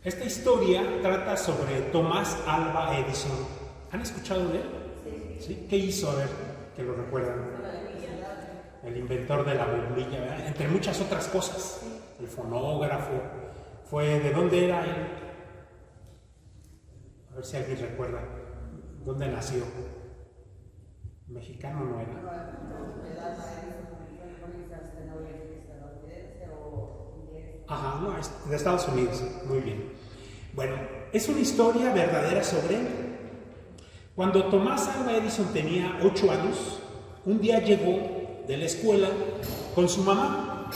Esta historia trata sobre Tomás Alva Edison. ¿Han escuchado de él? Sí. ¿Qué hizo? A ver, que lo recuerdan. El inventor de la bombilla, ¿verdad? Entre muchas otras cosas. El fonógrafo. ¿De dónde era él? A ver si alguien recuerda. ¿Dónde nació? ¿Mexicano no era? Ajá, no, es de Estados Unidos. Muy bien. Bueno, es una historia verdadera sobre él. Cuando Tomás Alva Edison tenía 8 años, un día llegó de la escuela con su mamá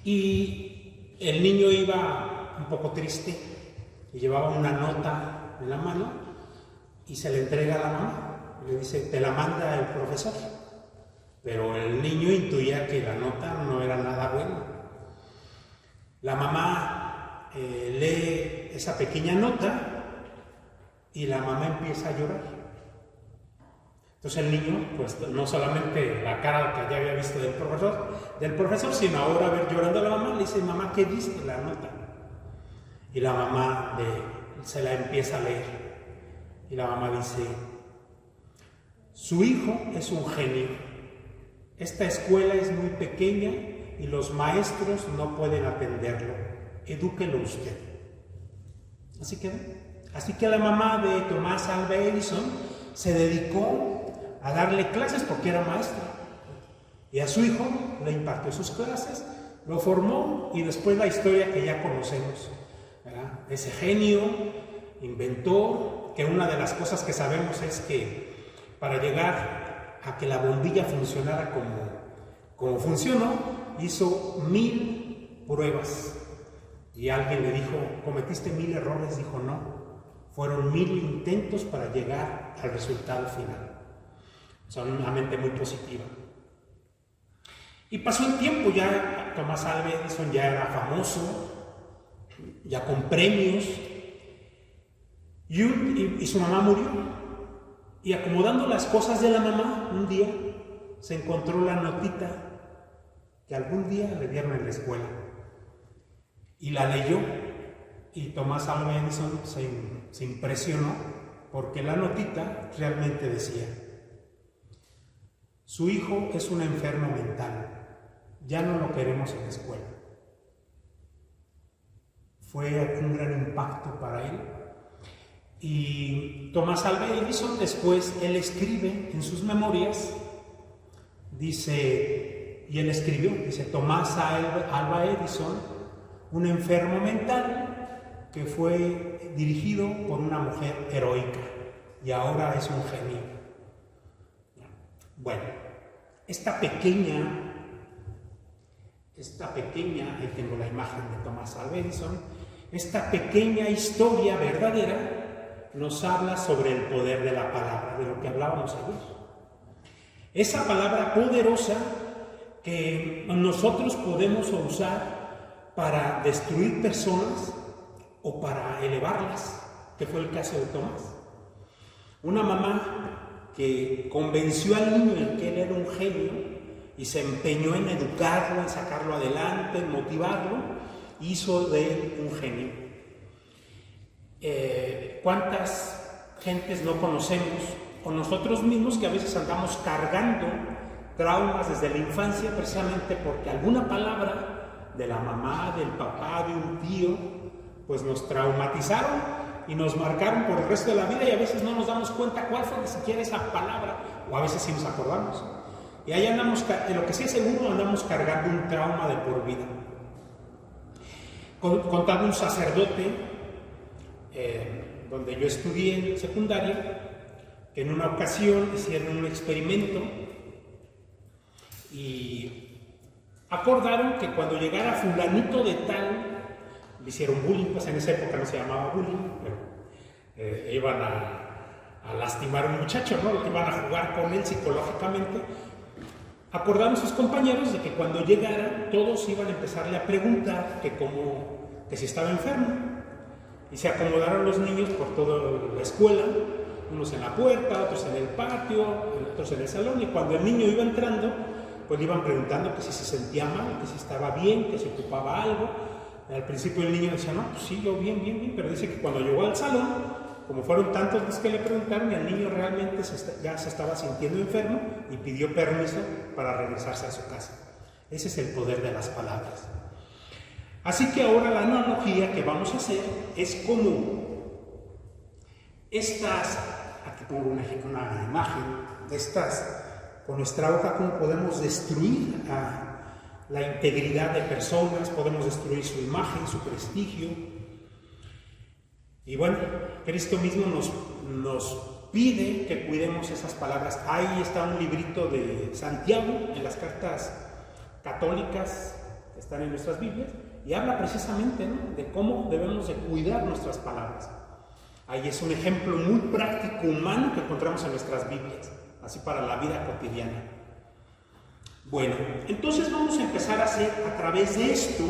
y el niño iba un poco triste y llevaba una nota en la mano y se le entrega a la mamá. Le dice, te la manda el profesor. Pero el niño intuía que la nota no era nada buena. La mamá lee esa pequeña nota y la mamá empieza a llorar. Entonces el niño, pues no solamente la cara que ya había visto del profesor, sino ahora ver llorando a la mamá, le dice, mamá, ¿qué dice la nota? Y la mamá se la empieza a leer. Y la mamá dice, su hijo es un genio. Esta escuela es muy pequeña y los maestros no pueden atenderlo. Edúquelo usted. Así que la mamá de Tomás Alva Edison se dedicó a darle clases porque era maestra. Y a su hijo le impartió sus clases, lo formó y después la historia que ya conocemos, ¿verdad? Ese genio, inventor, que una de las cosas que sabemos es que para llegar a que la bombilla funcionara como funcionó, hizo 1000 pruebas. Y alguien le dijo, ¿cometiste 1000 errores? Dijo, no, fueron 1000 intentos para llegar al resultado final. O sea, una mente muy positiva. Y pasó el tiempo, ya Tomás Alva Edison ya era famoso, ya con premios, y su mamá murió. Y acomodando las cosas de la mamá, un día se encontró la notita que algún día le dieron en la escuela. Y la leyó, y Tomás Alva Edison se impresionó porque la notita realmente decía, su hijo es un enfermo mental, ya no lo queremos en la escuela. Fue un gran impacto para él. Y Tomás Alva Edison después, él escribe en sus memorias, dice Tomás Alva Edison, un enfermo mental que fue dirigido por una mujer heroica y ahora es un genio. Bueno, esta pequeña, ahí tengo la imagen de Tomás Alva Edison, esta pequeña historia verdadera nos habla sobre el poder de la palabra, de lo que hablábamos ayer. Esa palabra poderosa que nosotros podemos usar para destruir personas o para elevarlas, que fue el caso de Tomás. Una mamá que convenció al niño en que él era un genio y se empeñó en educarlo, en sacarlo adelante, en motivarlo, hizo de él un genio. ¿Cuántas gentes no conocemos, o nosotros mismos, que a veces andamos cargando traumas desde la infancia precisamente porque alguna palabra de la mamá, del papá, de un tío, pues nos traumatizaron y nos marcaron por el resto de la vida, y a veces no nos damos cuenta cuál fue ni siquiera esa palabra, o a veces sí nos acordamos. Y ahí andamos, en lo que sí es seguro, andamos cargando un trauma de por vida. Contaba un sacerdote donde yo estudié en secundaria, que en una ocasión hicieron un experimento y acordaron que cuando llegara fulanito de tal, le hicieron bullying, pues en esa época no se llamaba bullying, pero iban a lastimar a un muchacho, ¿no? Iban a jugar con él psicológicamente. Acordaron sus compañeros de que cuando llegara todos iban a empezarle a preguntar que si estaba enfermo. Y se acomodaron los niños por toda la escuela, unos en la puerta, otros en el patio, otros en el salón, y cuando el niño iba entrando, pues le iban preguntando que si se sentía mal, que si estaba bien, que si ocupaba algo, Al principio el niño decía, no, pues sí, yo bien, pero dice que cuando llegó al salón, como fueron tantos los que le preguntaron, el niño realmente ya se estaba sintiendo enfermo y pidió permiso para regresarse a su casa. Ese es el poder de las palabras. Así que ahora la analogía que vamos a hacer es como estas, aquí pongo una imagen de estas, con nuestra boca, cómo podemos destruir la integridad de personas, podemos destruir su imagen, su prestigio. Y bueno, Cristo mismo nos pide que cuidemos esas palabras. Ahí está un librito de Santiago en las cartas católicas que están en nuestras Biblias y habla precisamente, ¿no?, de cómo debemos de cuidar nuestras palabras. Ahí es un ejemplo muy práctico, humano, que encontramos en nuestras Biblias, así para la vida cotidiana. Bueno, entonces vamos a empezar a hacer a través de esto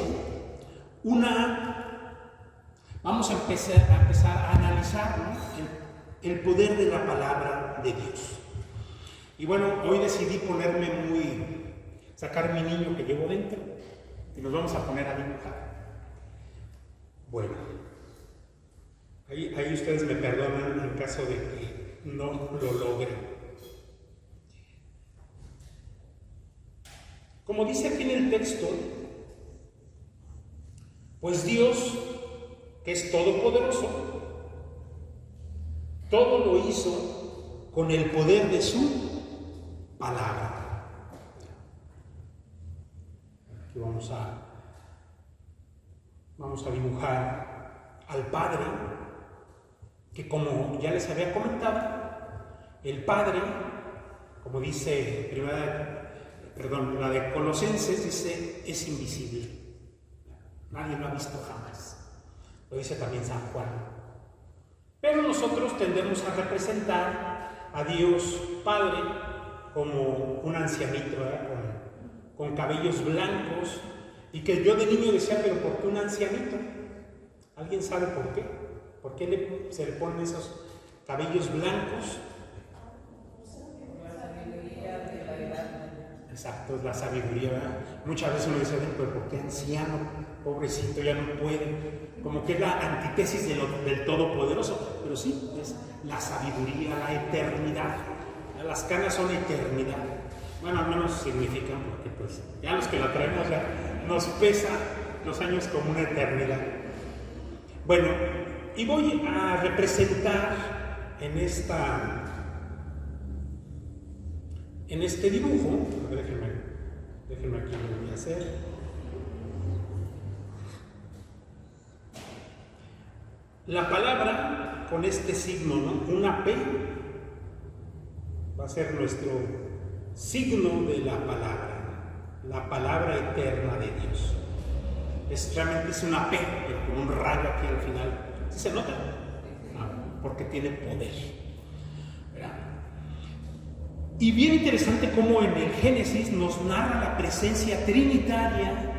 vamos a empezar a analizar, ¿no?, el poder de la palabra de Dios. Y bueno, hoy decidí sacar mi niño que llevo dentro y nos vamos a poner a dibujar. Bueno, ahí ustedes me perdonan en caso de que no lo logren. Como dice aquí en el texto, pues Dios, que es todopoderoso, todo lo hizo con el poder de su palabra. Aquí vamos a dibujar al Padre, que como ya les había comentado, el Padre, como dice la de Colosenses, dice, es invisible. Nadie lo ha visto jamás. Lo dice también San Juan. Pero nosotros tendemos a representar a Dios Padre como un ancianito, ¿verdad?, con cabellos blancos, y que yo de niño decía, pero ¿por qué un ancianito? ¿Alguien sabe por qué? ¿Por qué se le ponen esos cabellos blancos? Exacto, es la sabiduría, ¿verdad? Muchas veces uno dice, pero ¿por qué anciano? Pobrecito, ya no puede. Como que es la antítesis del Todopoderoso. Pero sí, es la sabiduría, la eternidad. Las canas son eternidad. Bueno, al menos significan, porque pues ya los que la traemos ya nos pesa los años como una eternidad. Bueno, y voy a representar en este dibujo, déjenme aquí lo voy a hacer. La palabra con este signo, ¿no?, una P, va a ser nuestro signo de la palabra eterna de Dios. Realmente es una P, pero con un rayo aquí al final. ¿Sí se nota? No, porque tiene poder, ¿verdad? Y bien interesante cómo en el Génesis nos narra la presencia trinitaria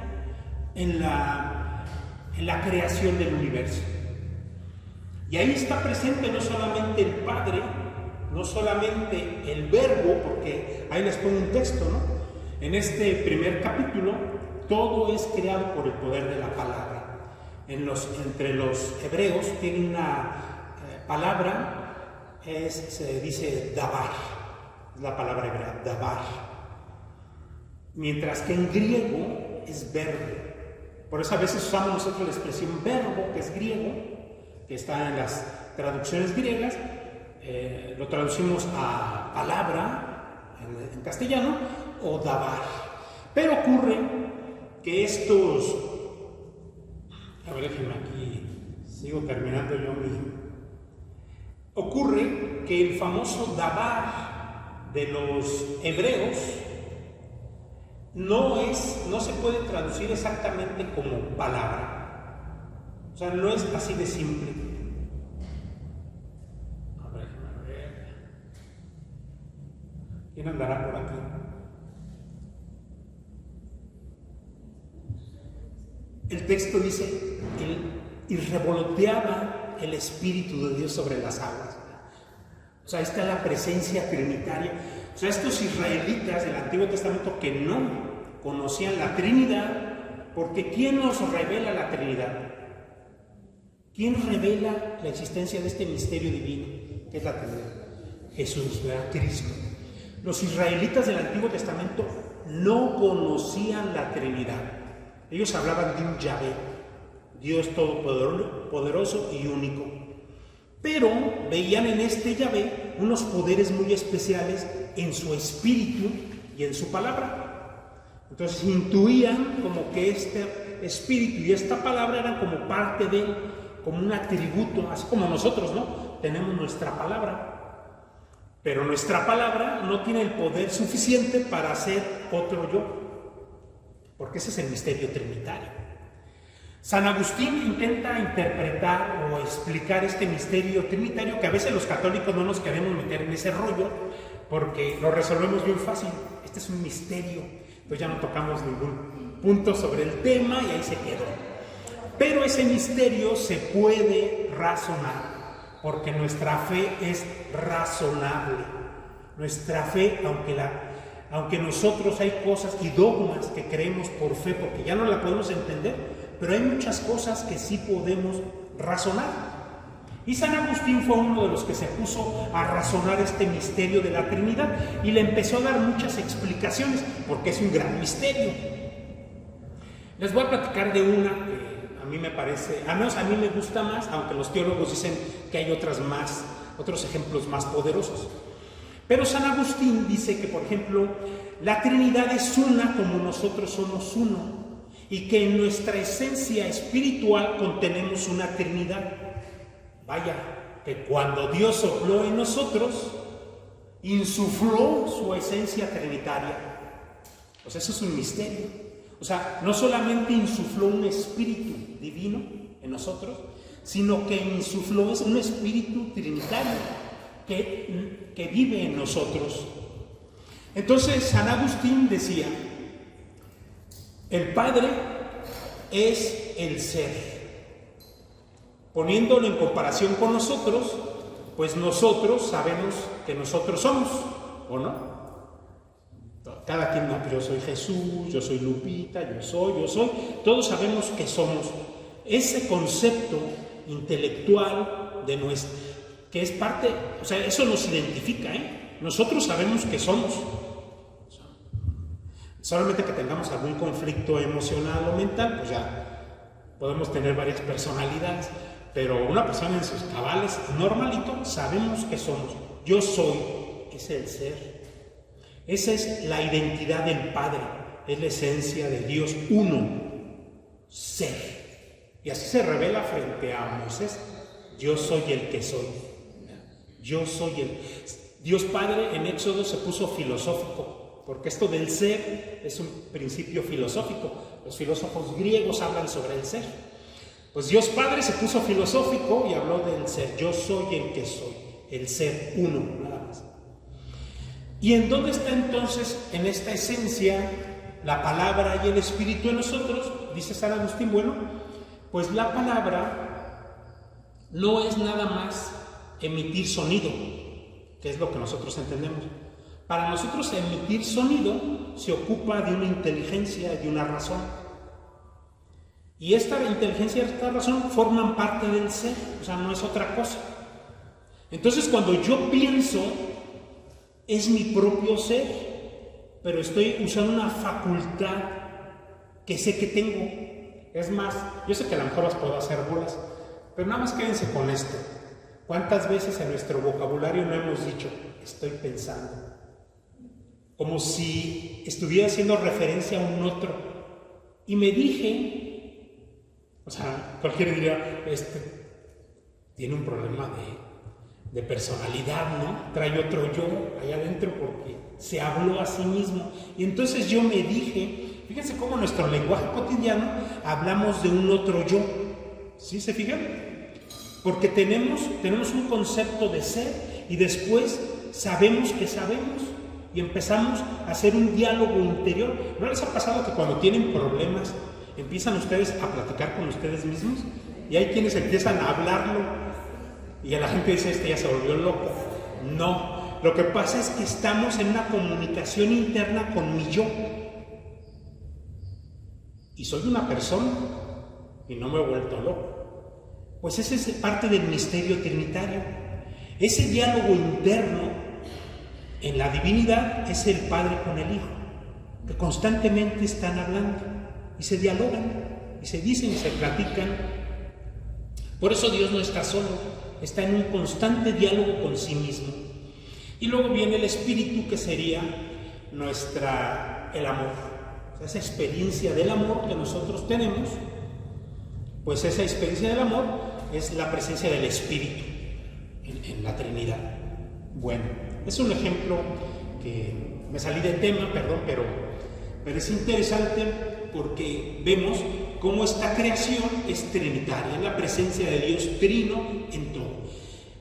en la creación del universo. Y ahí está presente no solamente el Padre, no solamente el Verbo, porque ahí les pongo un texto, ¿no? En este primer capítulo, todo es creado por el poder de la palabra. Entre los hebreos tiene una palabra, se dice dabar, es la palabra hebrea, dabar. Mientras que en griego es verbo. Por eso a veces usamos nosotros la expresión verbo, que es griego, que está en las traducciones griegas, lo traducimos a palabra en castellano o dabar. Pero ocurre que déjenme aquí, sigo terminando yo ocurre que el famoso dabar de los hebreos no se puede traducir exactamente como palabra. O sea, no es así de simple. A ver. ¿Quién andará por aquí? El texto dice, y revoloteaba el Espíritu de Dios sobre las aguas. O sea, ahí está la presencia trinitaria. O sea, estos israelitas del Antiguo Testamento que no conocían la Trinidad, Porque ¿quién nos revela la Trinidad? ¿Quién revela la existencia de este misterio divino, que es la Trinidad? Jesús, ¿verdad? Cristo. Los israelitas del Antiguo Testamento no conocían la Trinidad. Ellos hablaban de un Yahvé, Dios todopoderoso y único. Pero veían en este Yahvé unos poderes muy especiales en su espíritu y en su palabra. Entonces intuían como que este espíritu y esta palabra eran como parte de él, como un atributo, así como nosotros, ¿no? Tenemos nuestra palabra. Pero nuestra palabra no tiene el poder suficiente para hacer otro yo, porque ese es el misterio trinitario. San Agustín intenta interpretar o explicar este misterio trinitario, que a veces los católicos no nos queremos meter en ese rollo, porque lo resolvemos bien fácil. Este es un misterio, entonces ya no tocamos ningún punto sobre el tema y ahí se quedó. Pero ese misterio se puede razonar, porque nuestra fe es razonable. Nuestra fe, aunque nosotros hay cosas y dogmas que creemos por fe, porque ya no la podemos entender, pero hay muchas cosas que sí podemos razonar. Y San Agustín fue uno de los que se puso a razonar este misterio de la Trinidad y le empezó a dar muchas explicaciones, porque es un gran misterio. Les voy a platicar de una que a mí me parece, al menos a mí me gusta más, aunque los teólogos dicen que hay otros ejemplos más poderosos. Pero San Agustín dice que, por ejemplo, la Trinidad es una como nosotros somos uno, y que en nuestra esencia espiritual contenemos una Trinidad. Vaya, que cuando Dios sopló en nosotros, insufló su esencia trinitaria. O sea, eso es un misterio. O sea, no solamente insufló un espíritu divino en nosotros, sino que insufló un espíritu trinitario que vive en nosotros. Entonces, San Agustín decía, el Padre es el ser. Poniéndolo en comparación con nosotros, pues nosotros sabemos que nosotros somos, ¿o no? Cada quien, no, yo soy Jesús, yo soy Lupita, yo soy, todos sabemos que somos. Ese concepto intelectual de que es parte, o sea, eso nos identifica, Nosotros sabemos que somos. Solamente que tengamos algún conflicto emocional o mental, pues ya podemos tener varias personalidades, pero una persona en sus cabales, normalito, sabemos que somos. Yo soy, ese es el ser. Esa es la identidad del Padre, es la esencia de Dios, uno, ser. Y así se revela frente a Moisés: yo soy el que soy. Yo soy el... Dios Padre en Éxodo se puso filosófico, porque esto del ser es un principio filosófico. Los filósofos griegos hablan sobre el ser. Pues Dios Padre se puso filosófico y habló del ser. Yo soy el que soy, el ser uno, nada más. ¿Y en dónde está entonces, en esta esencia, la palabra y el espíritu en nosotros? Dice San Agustín, bueno, pues la palabra no es nada más emitir sonido, que es lo que nosotros entendemos. Para nosotros emitir sonido se ocupa de una inteligencia y de una razón. Y esta inteligencia y esta razón forman parte del ser, o sea, no es otra cosa. Entonces, cuando yo pienso, es mi propio ser, pero estoy usando una facultad que sé que tengo. Es más, yo sé que a lo mejor las puedo hacer bolas, pero nada más quédense con esto. ¿Cuántas veces en nuestro vocabulario no hemos dicho, estoy pensando? Como si estuviera haciendo referencia a un otro. Y me dije, o sea, cualquiera diría, tiene un problema de personalidad, ¿no? Trae otro yo allá adentro porque se habló a sí mismo. Y entonces yo me dije, fíjense cómo en nuestro lenguaje cotidiano hablamos de un otro yo. ¿Sí se fijan? Porque tenemos un concepto de ser y después sabemos que sabemos y empezamos a hacer un diálogo interior. ¿No les ha pasado que cuando tienen problemas empiezan ustedes a platicar con ustedes mismos? Y hay quienes empiezan a hablarlo y a la gente dice, ya se volvió loco. No, lo que pasa es que estamos en una comunicación interna con mi yo. y soy una persona y no me he vuelto loco. Pues ese es parte del misterio trinitario. Ese diálogo interno en la divinidad es el Padre con el Hijo, que constantemente están hablando y se dialogan y se dicen y se platican. Por eso Dios no está solo, está en un constante diálogo con sí mismo. Y luego viene el Espíritu, que sería el amor. O sea, esa experiencia del amor que nosotros tenemos, pues esa experiencia del amor es la presencia del Espíritu en la Trinidad. Bueno, es un ejemplo que me salí del tema, perdón, pero es interesante porque vemos cómo esta creación es trinitaria, es la presencia de Dios trino en todo.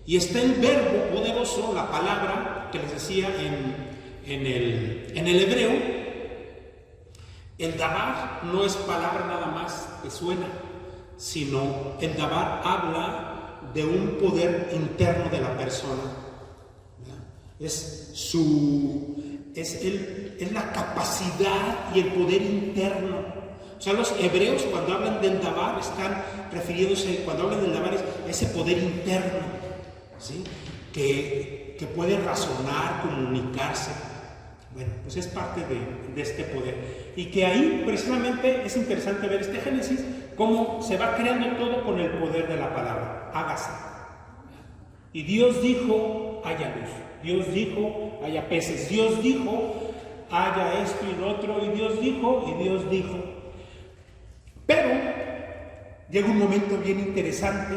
Y está el verbo poderoso, la palabra que les decía en el hebreo. El dabar no es palabra nada más que suena, sino el dabar habla de un poder interno de la persona. Es la capacidad y el poder interno. O sea, los hebreos, cuando hablan del dabar, están refiriéndose, cuando hablan del dabar, es ese poder interno, ¿sí? que puede razonar, comunicarse. Bueno, pues es parte de este poder. Y que ahí, precisamente, es interesante ver este Génesis, cómo se va creando todo con el poder de la palabra. Hágase. Y Dios dijo, haya luz. Dios dijo, haya peces. Dios dijo, haya esto y lo otro. Y Dios dijo, y Dios dijo. Pero llega un momento bien interesante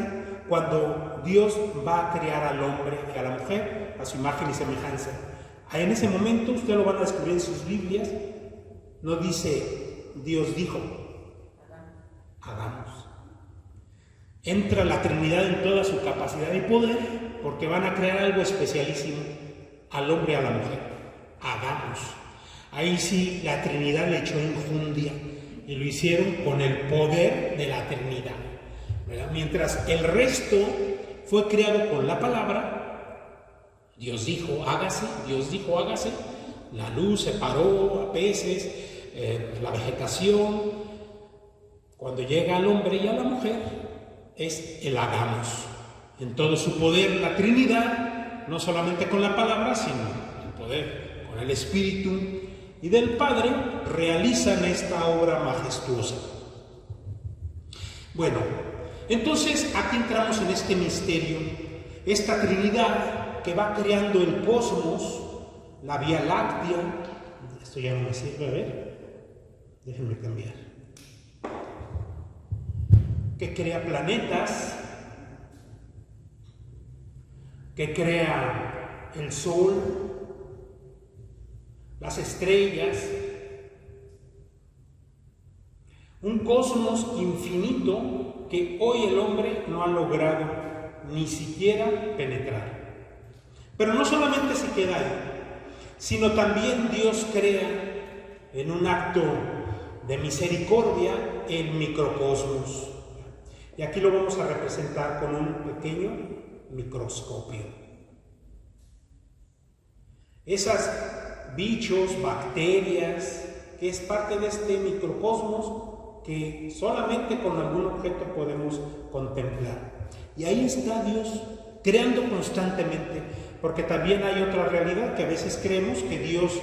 cuando Dios va a crear al hombre y a la mujer a su imagen y semejanza. Ahí en ese momento, ustedes lo van a descubrir en sus Biblias, no dice Dios dijo, hagamos. Entra la Trinidad en toda su capacidad y poder, porque van a crear algo especialísimo al hombre y a la mujer. Hagamos. Ahí sí la Trinidad le echó enjundia y lo hicieron con el poder de la Trinidad, ¿verdad? Mientras el resto fue creado con la palabra. Dios dijo, hágase, Dios dijo, hágase. La luz separó a peces, la vegetación. Cuando llega al hombre y a la mujer, es el hagamos. En todo su poder, la Trinidad, no solamente con la palabra, sino el poder con el Espíritu y del Padre, realizan esta obra majestuosa. Bueno, entonces aquí entramos en este misterio, esta Trinidad que va creando el cosmos, la Vía Láctea. Esto ya no me sirve, a ver, déjenme cambiar. Que crea planetas, que crea el Sol, las estrellas, un cosmos infinito que hoy el hombre no ha logrado ni siquiera penetrar. Pero no solamente se queda ahí, sino también Dios crea en un acto de misericordia el microcosmos. Y aquí lo vamos a representar con un pequeño microscopio. Esas bichos, bacterias, que es parte de este microcosmos que solamente con algún objeto podemos contemplar. Y ahí está Dios creando constantemente, porque también hay otra realidad que a veces creemos que Dios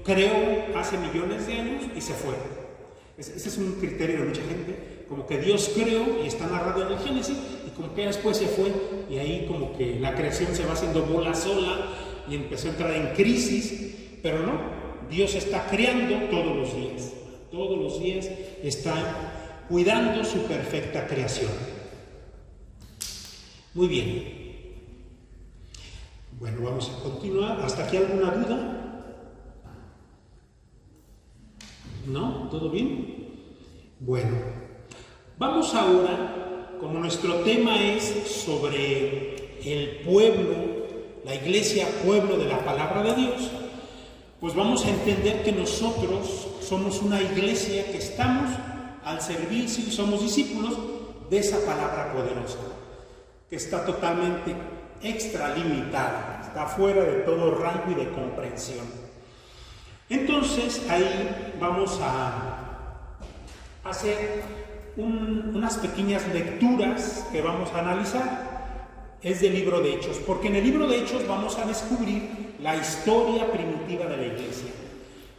creó hace millones de años y se fue. Ese es un criterio de mucha gente, como que Dios creó y está narrado en el Génesis y como que después se fue y ahí como que la creación se va haciendo bola sola y empezó a entrar en crisis, pero no, Dios está creando todos los días está cuidando su perfecta creación. Muy bien. Bueno, vamos a continuar. ¿Hasta aquí alguna duda? ¿No? ¿Todo bien? Bueno, vamos ahora, como nuestro tema es sobre el pueblo, la iglesia, pueblo de la palabra de Dios, pues vamos a entender que nosotros somos una iglesia que estamos al servicio y somos discípulos de esa palabra poderosa, que está totalmente extralimitada, está fuera de todo rango y de comprensión. Entonces ahí vamos a hacer unas pequeñas lecturas que vamos a analizar. Es del libro de Hechos, porque en el libro de Hechos vamos a descubrir la historia primitiva de la iglesia.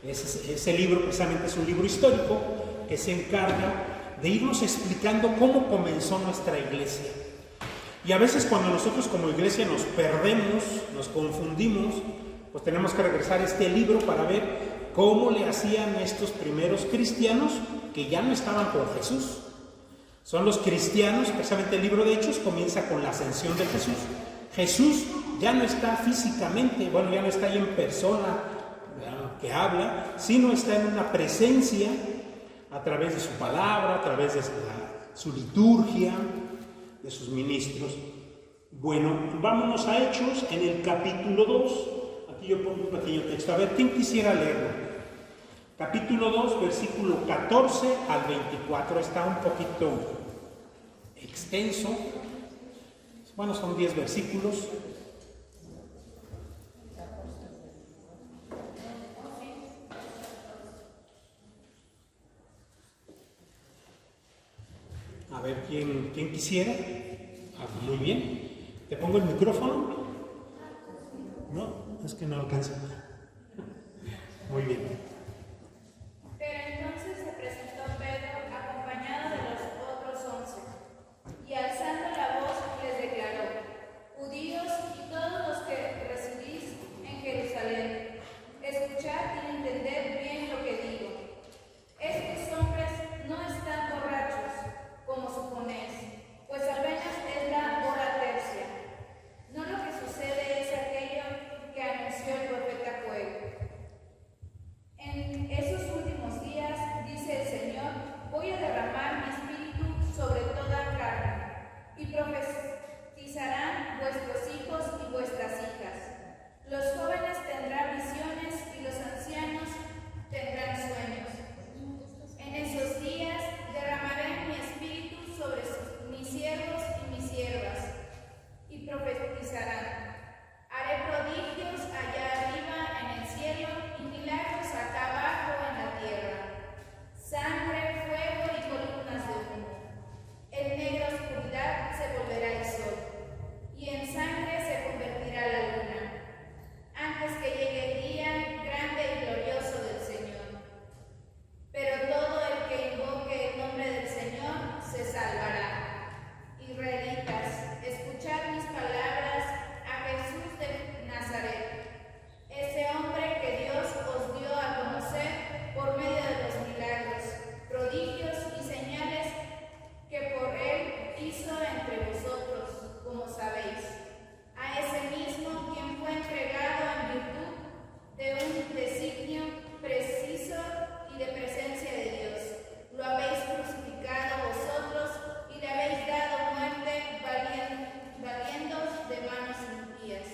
Ese libro precisamente es un libro histórico que se encarga de irnos explicando cómo comenzó nuestra iglesia. Y a veces cuando nosotros como iglesia nos perdemos, nos confundimos, pues tenemos que regresar a este libro para ver cómo le hacían estos primeros cristianos que ya no estaban con Jesús. Son los cristianos, precisamente el libro de Hechos comienza con la ascensión de Jesús. Jesús ya no está físicamente, bueno, ya no está ahí en persona que habla, sino está en una presencia a través de su palabra, a través de su liturgia, de sus ministros. Bueno, vámonos a Hechos en el capítulo 2. Aquí yo pongo un pequeño texto. A ver, ¿quién quisiera leerlo? Capítulo 2, versículo 14 al 24. Está un poquito extenso. Bueno, son 10 versículos. A ver, ¿quién quisiera? Muy bien. ¿Te pongo el micrófono? No, es que no alcanza. Muy bien. Pero entonces se presentó Pedro acompañado de los otros 11, y alzando la voz les declaró: Judíos y todos los que residís en Jerusalén, escuchad y entended bien lo que digo. Estos hombres no están borrachos, como suponéis, pues apenas es la hora tercia. No, lo que sucede es aquello que anunció el profeta Joel. En esos últimos días, dice el Señor, voy a derramar mi espíritu sobre toda carne, y profetizarán vuestros hijos y vuestras hijas. Los jóvenes tendrán visiones y los ancianos tendrán sueños. En esos días derramaré mi espíritu sobre mis siervos y mis siervas, y profetizarán. Haré prodigios allá arriba en el cielo y milagros acá abajo en la tierra. Sangre, fuego y columnas de humo. En negra oscuridad se volverá el sol, y en sangre se convertirá la luna, antes que llegue el día grande y glorioso del Señor. Pero todo el que invoque el nombre del Señor se salvará. Israelitas, escuchad mis palabras a Jesús de Nazaret, ese hombre que Dios os dio a conocer por medio de los milagros, prodigios y señales que por él hizo entre vosotros, como sabéis. A ese mismo quien fue entregado en virtud de un designio preciso y de presencia de Dios. Lo habéis crucificado vosotros y le habéis dado muerte valiéndoos de manos impías.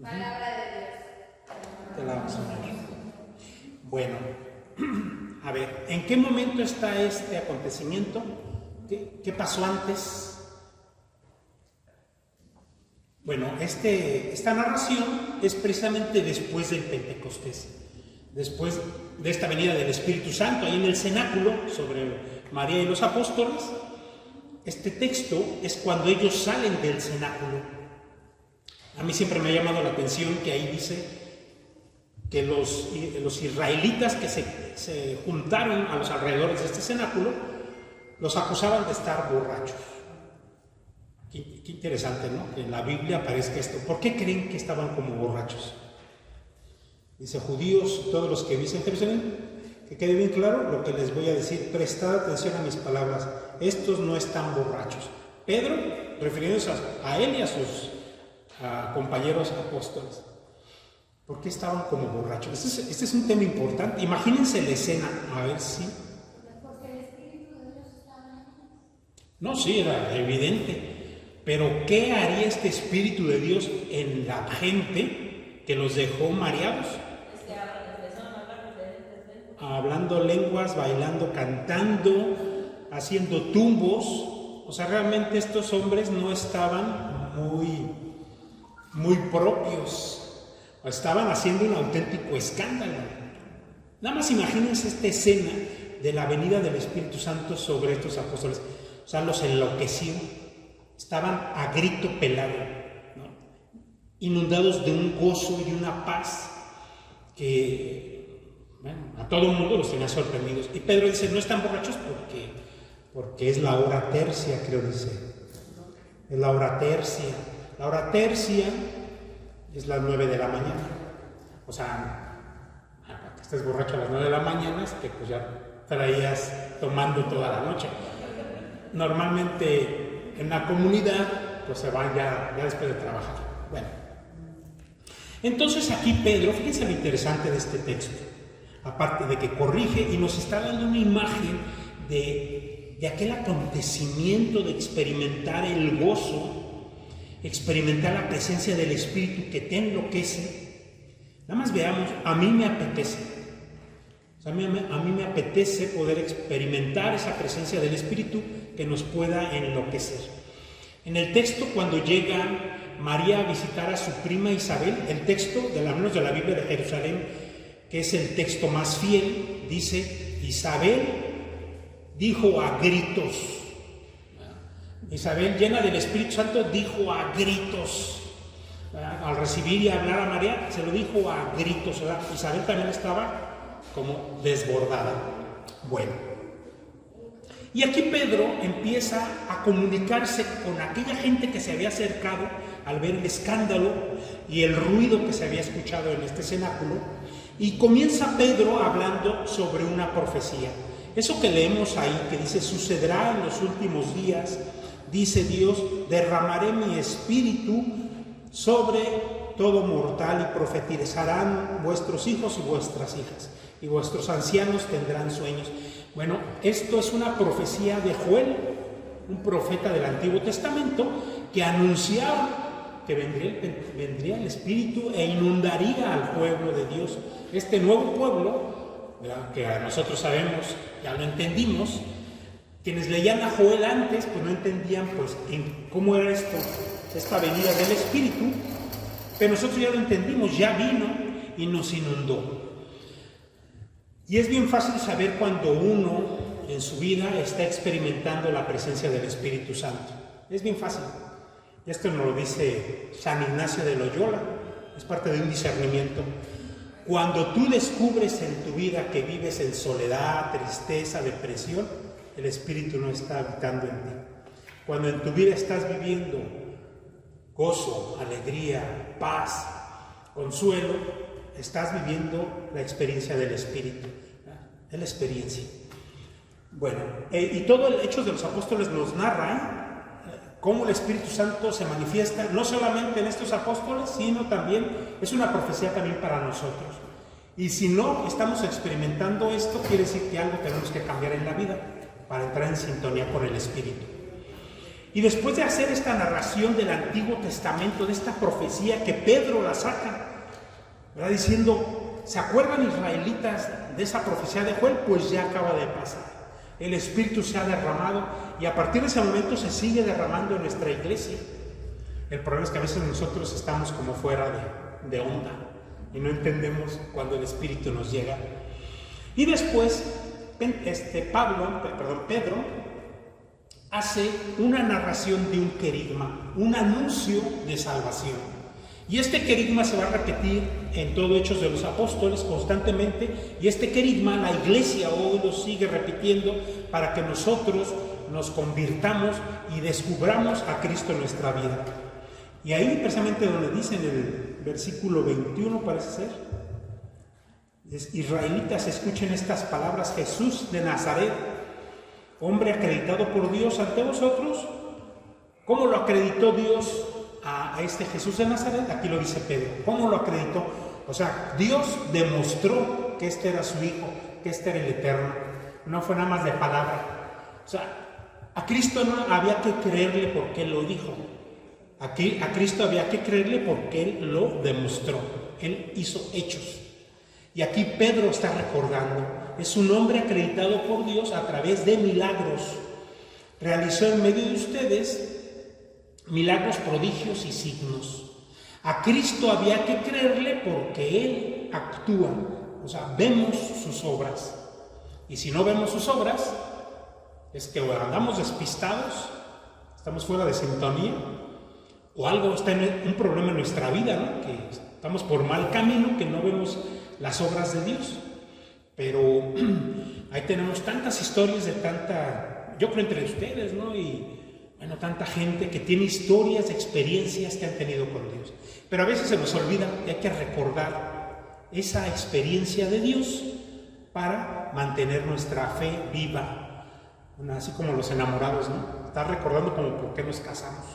Palabra de Dios. Te la vamos a ver. Bueno, a ver, ¿en qué momento está este acontecimiento? ¿Qué pasó antes? Bueno, esta narración es precisamente después del Pentecostés, después de esta venida del Espíritu Santo, ahí en el cenáculo sobre María y los apóstoles. Este texto es cuando ellos salen del cenáculo. A mí siempre me ha llamado la atención que ahí dice que los israelitas que se juntaron a los alrededores de este cenáculo los acusaban de estar borrachos. Qué interesante, ¿no? Que en la Biblia aparezca esto. ¿Por qué creen que estaban como borrachos? Dice: judíos y todos los que vivís en Jerusalén, que quede bien claro lo que les voy a decir, prestad atención a mis palabras, estos no están borrachos. Pedro, refiriéndose a él y a sus compañeros apóstoles, ¿por qué estaban como borrachos? Este es un tema importante. Imagínense la escena, a ver si... Porque el Espíritu de Dios estaba en ellos. No, sí, era evidente. Pero ¿qué haría este Espíritu de Dios en la gente que los dejó mareados? Hablando lenguas, bailando, cantando, haciendo tumbos. O sea, realmente estos hombres no estaban muy propios. Estaban haciendo un auténtico escándalo. Nada más imagínense esta escena de la venida del Espíritu Santo sobre estos apóstoles. O sea, los enloqueció. Estaban a grito pelado, ¿no? Inundados de un gozo y de una paz que, bueno, a todo el mundo los tenía sorprendidos. Y Pedro dice, no están borrachos porque es la hora tercia, creo dice. Es la hora tercia. La hora tercia es las 9 de la mañana. O sea, para que estés borracho a las 9 de la mañana es que pues ya traías tomando toda la noche. Normalmente en la comunidad pues se van ya después de trabajar. Bueno, entonces aquí Pedro, fíjense lo interesante de este texto, aparte de que corrige y nos está dando una imagen de aquel acontecimiento de experimentar el gozo, experimentar la presencia del Espíritu que te enloquece. Nada más veamos, a mí me apetece. O sea, a mí me apetece poder experimentar esa presencia del Espíritu que nos pueda enloquecer. En el texto, cuando llega María a visitar a su prima Isabel, el texto, al menos de la Biblia de Jerusalén, que es el texto más fiel, dice, Isabel dijo a gritos. Isabel, llena del Espíritu Santo, dijo a gritos. Al recibir y hablar a María, se lo dijo a gritos. Isabel también estaba como desbordada. Bueno, y aquí Pedro empieza a comunicarse con aquella gente que se había acercado al ver el escándalo y el ruido que se había escuchado en este cenáculo, y comienza Pedro hablando sobre una profecía. Eso que leemos ahí, que dice, sucederá en los últimos días, dice Dios, derramaré mi espíritu sobre todo mortal y profetizarán vuestros hijos y vuestras hijas, y vuestros ancianos tendrán sueños. Bueno, esto es una profecía de Joel, un profeta del Antiguo Testamento, que anunciaba que vendría el Espíritu e inundaría al pueblo de Dios. Este nuevo pueblo, ¿verdad?, que a nosotros sabemos, ya lo entendimos. Quienes leían a Joel antes, pues no entendían pues cómo era esto, esta venida del Espíritu, pero nosotros ya lo entendimos, ya vino y nos inundó. Y es bien fácil saber cuando uno en su vida está experimentando la presencia del Espíritu Santo. Es bien fácil. Y esto nos lo dice San Ignacio de Loyola, es parte de un discernimiento. Cuando tú descubres en tu vida que vives en soledad, tristeza, depresión, el Espíritu no está habitando en ti. Cuando en tu vida estás viviendo gozo, alegría, paz, consuelo, estás viviendo la experiencia del Espíritu. Es la experiencia. Bueno, y todo el Hechos de los Apóstoles nos narra cómo el Espíritu Santo se manifiesta, no solamente en estos apóstoles, sino también, es una profecía también para nosotros. Y si no estamos experimentando esto, quiere decir que algo tenemos que cambiar en la vida para entrar en sintonía con el Espíritu. Y después de hacer esta narración del Antiguo Testamento, de esta profecía que Pedro la saca, ¿verdad?, diciendo, ¿se acuerdan israelitas de esa profecía de Joel? Pues ya acaba de pasar. El Espíritu se ha derramado y a partir de ese momento se sigue derramando en nuestra iglesia. El problema es que a veces nosotros estamos como fuera de onda y no entendemos cuando el Espíritu nos llega. Y después Pedro hace una narración de un querigma, un anuncio de salvación. Y este querigma se va a repetir en todo Hechos de los Apóstoles constantemente, y este querigma la iglesia hoy lo sigue repitiendo para que nosotros nos convirtamos y descubramos a Cristo en nuestra vida. Y ahí precisamente donde dice en el versículo 21, parece ser, israelitas, escuchen estas palabras, Jesús de Nazaret, hombre acreditado por Dios ante vosotros. ¿Cómo lo acreditó Dios a este Jesús de Nazaret? Aquí lo dice Pedro. ¿Cómo lo acreditó? O sea, Dios demostró que este era su Hijo, que este era el Eterno. No fue nada más de palabra. O sea, a Cristo no había que creerle porque Él lo dijo. Aquí a Cristo había que creerle porque Él lo demostró. Él hizo hechos. Y aquí Pedro está recordando, es un hombre acreditado por Dios a través de milagros. Realizó en medio de ustedes milagros, prodigios y signos. A Cristo había que creerle porque Él actúa. O sea, vemos sus obras. Y si no vemos sus obras, es que o andamos despistados, estamos fuera de sintonía, o algo está en un problema en nuestra vida, ¿no? Que estamos por mal camino, que no vemos las obras de Dios. Pero ahí tenemos tantas historias de yo creo entre ustedes, ¿no? Y bueno, tanta gente que tiene historias, experiencias que han tenido con Dios. Pero a veces se nos olvida y hay que recordar esa experiencia de Dios para mantener nuestra fe viva. Bueno, así como los enamorados, ¿no? Estar recordando como por qué nos casamos.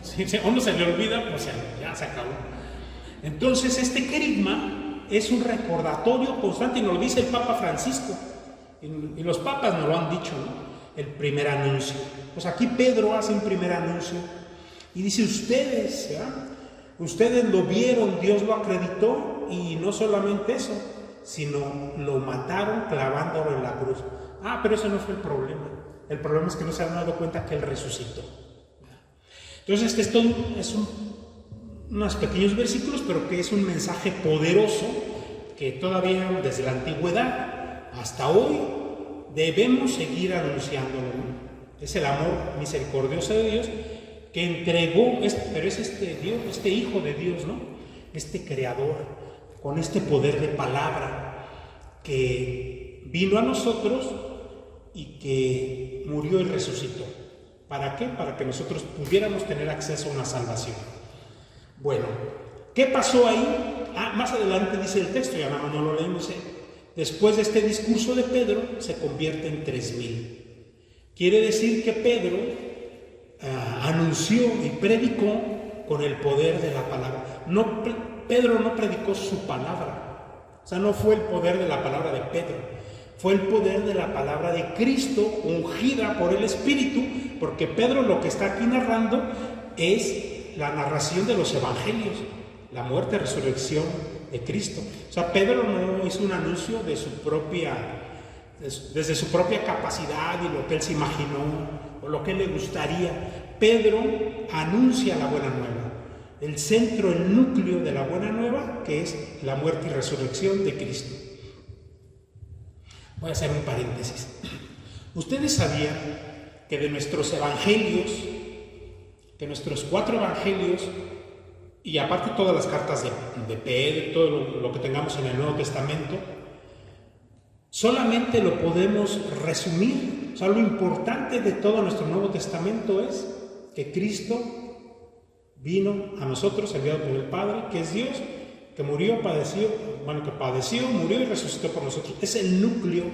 Si a uno se le olvida, pues ya se acabó. Entonces este querigma es un recordatorio constante, y nos lo dice el Papa Francisco, y los papas nos lo han dicho, ¿no? El primer anuncio. Pues aquí Pedro hace un primer anuncio y dice: ustedes lo vieron, Dios lo acreditó, y no solamente eso, sino lo mataron clavándolo en la cruz. Pero ese no fue el problema. El problema es que no se han dado cuenta que Él resucitó. Entonces esto es unos pequeños versículos, pero que es un mensaje poderoso que todavía desde la antigüedad hasta hoy debemos seguir anunciándolo. Es el amor misericordioso de Dios que entregó, pero es este Hijo de Dios, ¿no? Este Creador, con este poder de palabra, que vino a nosotros y que murió y resucitó. ¿Para qué? Para que nosotros pudiéramos tener acceso a una salvación. Bueno, ¿qué pasó ahí? Más adelante dice el texto, ya no lo leímos. Después de este discurso de Pedro, se convierte en 3,000. Quiere decir que Pedro anunció y predicó con el poder de la palabra. Pedro no predicó su palabra. O sea, no fue el poder de la palabra de Pedro. Fue el poder de la palabra de Cristo, ungida por el Espíritu, porque Pedro lo que está aquí narrando es la narración de los evangelios, la muerte y resurrección de Cristo. O sea, Pedro no hizo un anuncio desde su propia capacidad y lo que él se imaginó o lo que le gustaría. Pedro anuncia la buena nueva, el centro, el núcleo de la buena nueva, que es la muerte y resurrección de Cristo. Voy a hacer un paréntesis. ¿Ustedes sabían que de nuestros evangelios, que nuestros 4 evangelios, y aparte todas las cartas de Pedro, todo lo que tengamos en el Nuevo Testamento, solamente lo podemos resumir? O sea, lo importante de todo nuestro Nuevo Testamento es que Cristo vino a nosotros, enviado por el Padre, que es Dios, que padeció, murió y resucitó por nosotros. Es el núcleo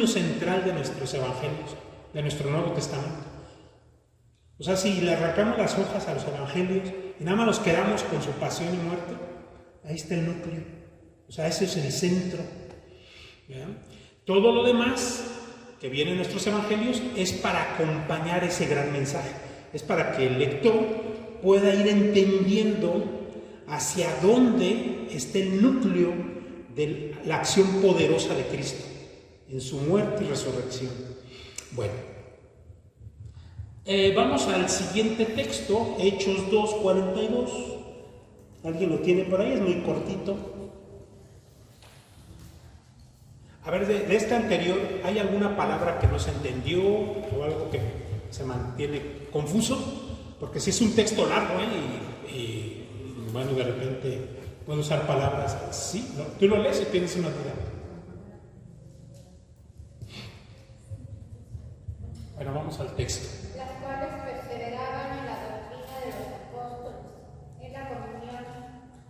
central de nuestros evangelios, de nuestro Nuevo Testamento. O sea, si le arrancamos las hojas a los evangelios y nada más nos quedamos con su pasión y muerte, ahí está el núcleo. O sea, ese es el centro. ¿Vean? Todo lo demás que viene en nuestros evangelios es para acompañar ese gran mensaje. Es para que el lector pueda ir entendiendo hacia dónde está el núcleo de la acción poderosa de Cristo en su muerte y resurrección. Bueno, vamos al siguiente texto, Hechos 2:42. ¿Alguien lo tiene por ahí? Es muy cortito. A ver, de esta anterior, ¿hay alguna palabra que no se entendió o algo que se mantiene confuso? Porque si es un texto largo, y bueno, de repente puedo usar palabras. ¿Sí? ¿No? ¿Tú lo lees y tienes una duda? Bueno, vamos al texto. Las cuales perseveraban en la doctrina de los apóstoles, en la comunión,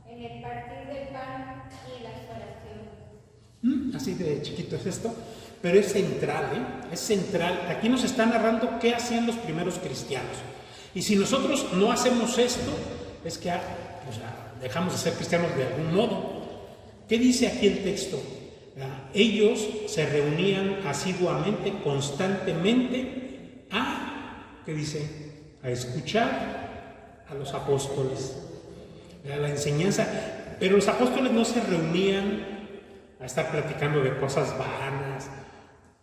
en el partir del pan y en las oraciones. Así de chiquito es esto, pero es central, es central. Aquí nos está narrando qué hacían los primeros cristianos. Y si nosotros no hacemos esto, es que dejamos de ser cristianos de algún modo. ¿Qué dice aquí el texto? Ellos se reunían asiduamente, constantemente, ¿qué dice? A escuchar a los apóstoles, la enseñanza. Pero los apóstoles no se reunían a estar platicando de cosas vanas.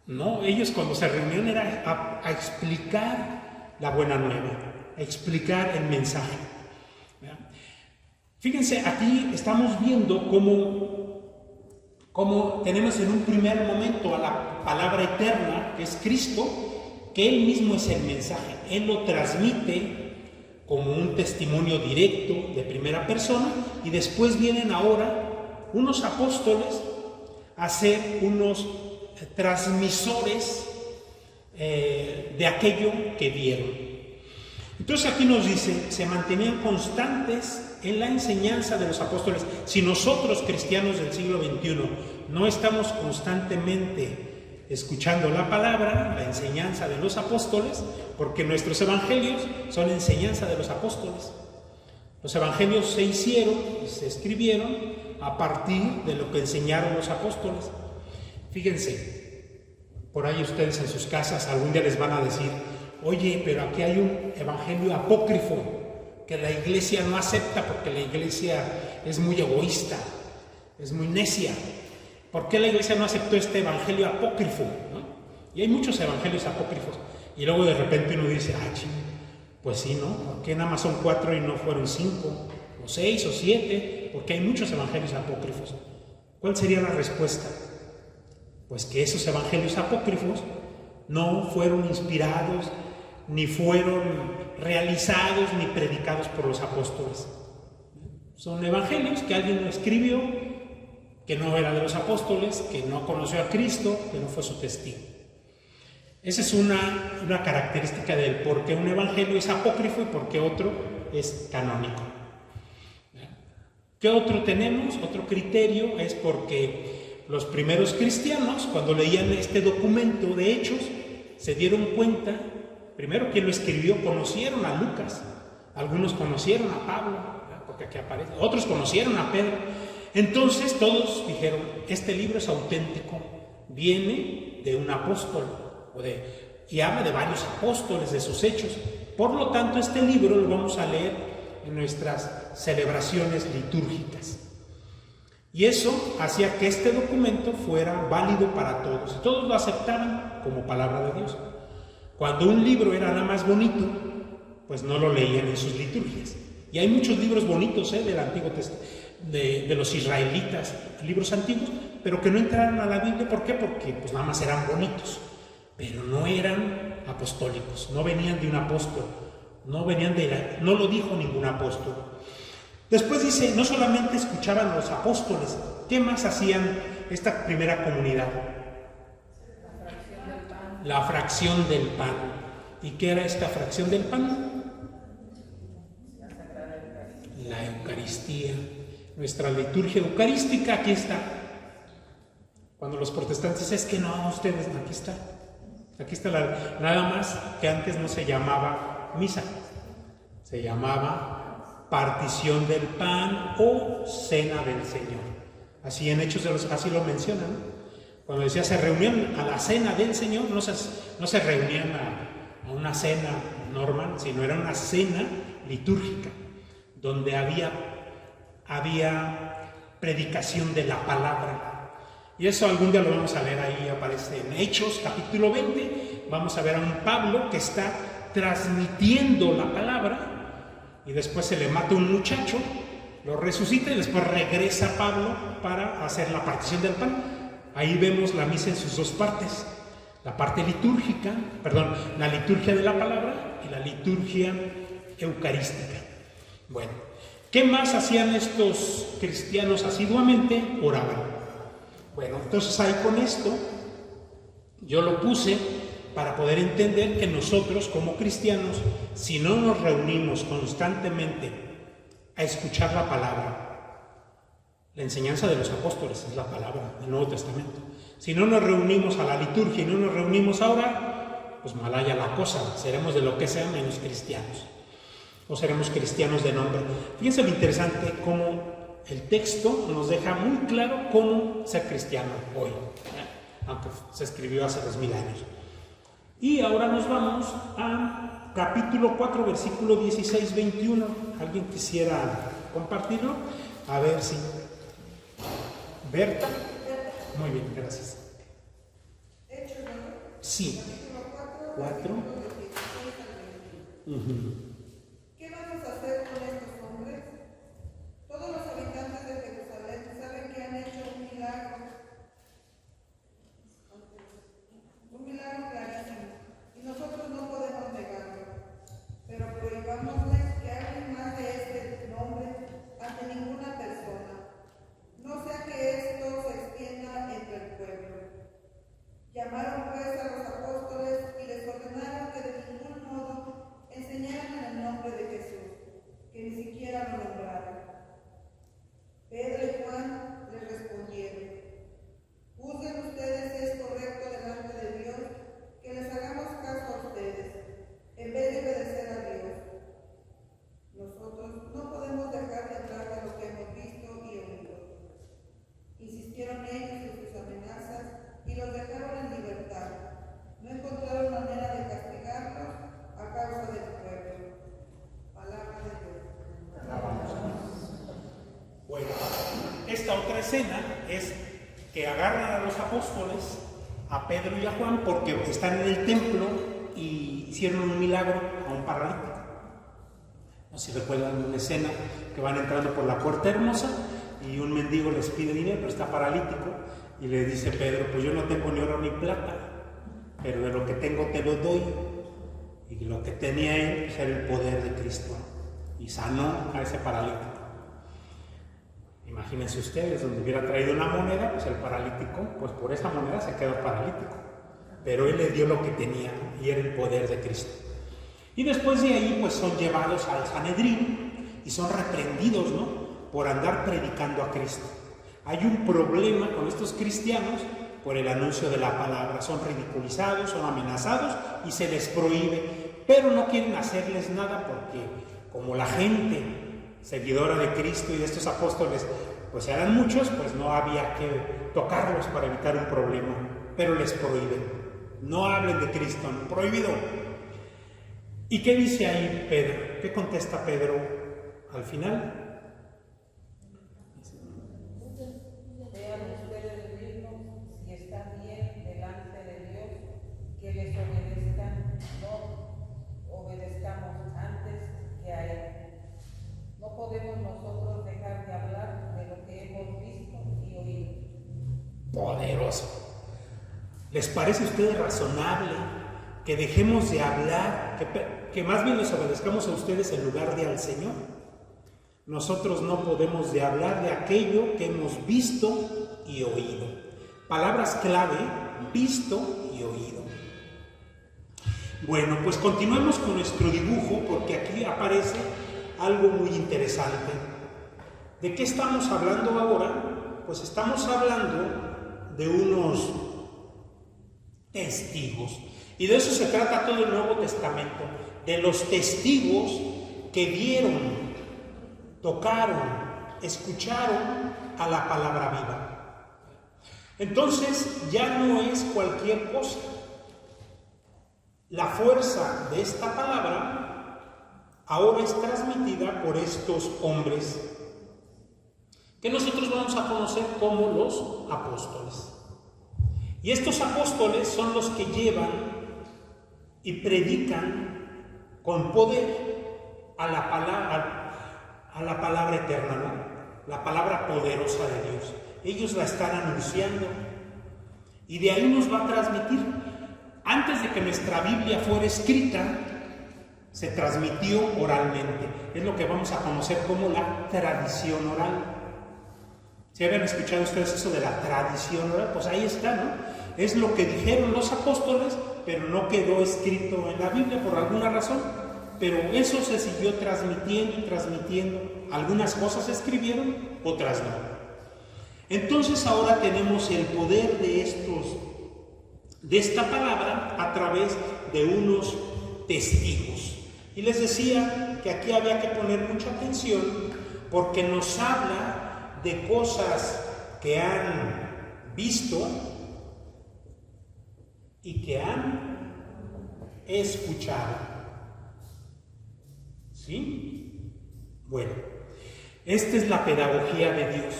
No, ellos cuando se reunían era a explicar la buena nueva, a explicar el mensaje. Fíjense, aquí estamos viendo cómo Como tenemos en un primer momento a la palabra eterna, que es Cristo, que Él mismo es el mensaje. Él lo transmite como un testimonio directo de primera persona, y después vienen ahora unos apóstoles a ser unos transmisores de aquello que vieron. Entonces aquí nos dice, se mantenían constantes en la enseñanza de los apóstoles. Si nosotros, cristianos del siglo XXI, no estamos constantemente escuchando la palabra, la enseñanza de los apóstoles, porque nuestros evangelios son enseñanza de los apóstoles. Los evangelios se hicieron, se escribieron a partir de lo que enseñaron los apóstoles. Fíjense, por ahí ustedes en sus casas algún día les van a decir, oye, pero aquí hay un evangelio apócrifo que la iglesia no acepta porque la iglesia es muy egoísta, es muy necia. ¿Por qué la iglesia no aceptó este evangelio apócrifo? ¿No? Y hay muchos evangelios apócrifos. Y luego de repente uno dice, pues sí, ¿no? ¿Por qué nada más son 4 y no fueron 5, o 6 o 7? Porque hay muchos evangelios apócrifos. ¿Cuál sería la respuesta? Pues que esos evangelios apócrifos no fueron inspirados, ni fueron realizados, ni predicados por los apóstoles. Son evangelios que alguien lo escribió, que no era de los apóstoles, que no conoció a Cristo, que no fue su testigo. Esa es una característica del por qué un evangelio es apócrifo y por qué otro es canónico. ¿Qué otro tenemos? Otro criterio es porque los primeros cristianos, cuando leían este documento de Hechos, se dieron cuenta, primero quien lo escribió, conocieron a Lucas, algunos conocieron a Pablo, porque aquí aparece, otros conocieron a Pedro. Entonces todos dijeron, este libro es auténtico, viene de un apóstol, y habla de varios apóstoles, de sus hechos. Por lo tanto, este libro lo vamos a leer en nuestras celebraciones litúrgicas. Y eso hacía que este documento fuera válido para todos, y todos lo aceptaban como palabra de Dios. Cuando un libro era nada más bonito, pues no lo leían en sus liturgias. Y hay muchos libros bonitos del Antiguo Testamento, de los israelitas, libros antiguos, pero que no entraron a la Biblia. ¿Por qué? Porque pues nada más eran bonitos, pero no eran apostólicos, no venían de un apóstol, no lo dijo ningún apóstol. Después dice, no solamente escuchaban los apóstoles, ¿qué más hacían esta primera comunidad? La fracción del pan. ¿Y qué era esta fracción del pan? La Eucaristía. Nuestra liturgia eucarística, aquí está. Cuando los protestantes, es que no, ustedes, aquí está nada más que antes no se llamaba misa, se llamaba partición del pan o cena del Señor. Así en Hechos así lo mencionan, ¿no? Cuando decía se reunían a la cena del Señor, no se reunían a una cena normal, sino era una cena litúrgica, donde había predicación de la palabra. Y eso algún día lo vamos a leer, ahí aparece en Hechos, capítulo 20, vamos a ver a un Pablo que está transmitiendo la palabra, y después se le mata un muchacho, lo resucita, y después regresa Pablo para hacer la partición del pan. Ahí vemos la misa en sus dos partes, la parte litúrgica, la liturgia de la palabra y la liturgia eucarística. Bueno, ¿qué más hacían estos cristianos asiduamente? Oraban. Bueno, entonces ahí con esto yo lo puse para poder entender que nosotros como cristianos, si no nos reunimos constantemente a escuchar la palabra, la enseñanza de los apóstoles es la palabra del Nuevo Testamento. Si no nos reunimos a la liturgia y no nos reunimos a orar, pues malaya la cosa, seremos de lo que sea menos cristianos. O seremos cristianos de nombre. Fíjense lo interesante, cómo el texto nos deja muy claro cómo ser cristiano hoy, aunque se escribió hace 2000 años. Y ahora nos vamos a capítulo 4, versículo 16-21. ¿Alguien quisiera compartirlo? A ver si... Berta. Muy bien, gracias. Sí. 4. ¿Qué vamos a hacer con estos hombres? Todos los habitantes de Jerusalén saben que han hecho un milagro escena es que agarran a los apóstoles, a Pedro y a Juan, porque están en el templo y hicieron un milagro a un paralítico. No sé si recuerdan una escena que van entrando por la puerta hermosa y un mendigo les pide dinero, pero está paralítico, y le dice Pedro, pues yo no tengo ni oro ni plata, pero de lo que tengo te lo doy. Y lo que tenía él pues, era el poder de Cristo, y sanó a ese paralítico. Imagínense ustedes, donde hubiera traído una moneda, pues el paralítico, pues por esa moneda se quedó paralítico, pero él le dio lo que tenía, y era el poder de Cristo. Y después de ahí pues son llevados al Sanedrín y son reprendidos, ¿no?, por andar predicando a Cristo. Hay un problema con estos cristianos por el anuncio de la palabra. Son ridiculizados, son amenazados y se les prohíbe, pero no quieren hacerles nada porque como la gente seguidora de Cristo y de estos apóstoles pues eran muchos, pues no había que tocarlos para evitar un problema, pero les prohíben. No hablen de Cristo, prohibido. ¿Y qué dice ahí Pedro? ¿Qué contesta Pedro al final? Vean ustedes mismos si está bien delante de Dios que les obedezcan, no obedezcamos antes que a Él. No podemos nosotros dejar de hablar de lo que hemos visto y oído. Poderoso. ¿Les parece a ustedes razonable que dejemos de hablar, que más bien les obedezcamos a ustedes en lugar de al Señor? Nosotros no podemos de hablar de aquello que hemos visto y oído. Palabras clave, visto y oído. Bueno, pues continuemos con nuestro dibujo porque aquí aparece algo muy interesante. ¿De qué estamos hablando ahora? Pues estamos hablando de unos testigos. Y de eso se trata todo el Nuevo Testamento, de los testigos que vieron, tocaron, escucharon a la palabra viva. Entonces ya no es cualquier cosa. La fuerza de esta palabra ahora es transmitida por estos hombres que nosotros vamos a conocer como los apóstoles. Y estos apóstoles son los que llevan y predican con poder a la palabra eterna, ¿no?, la palabra poderosa de Dios. Ellos la están anunciando y de ahí nos va a transmitir. Antes de que nuestra Biblia fuera escrita, se transmitió oralmente. Es lo que vamos a conocer como la tradición oral. ¿Sí habían escuchado ustedes eso de la tradición oral? Pues ahí está, ¿no? Es lo que dijeron los apóstoles, pero no quedó escrito en la Biblia por alguna razón. Pero eso se siguió transmitiendo y transmitiendo. Algunas cosas se escribieron, otras no. Entonces ahora tenemos el poder de esta palabra a través de unos testigos. Y les decía que aquí había que poner mucha atención porque nos habla de cosas que han visto y que han escuchado. ¿Sí? Bueno, esta es la pedagogía de Dios.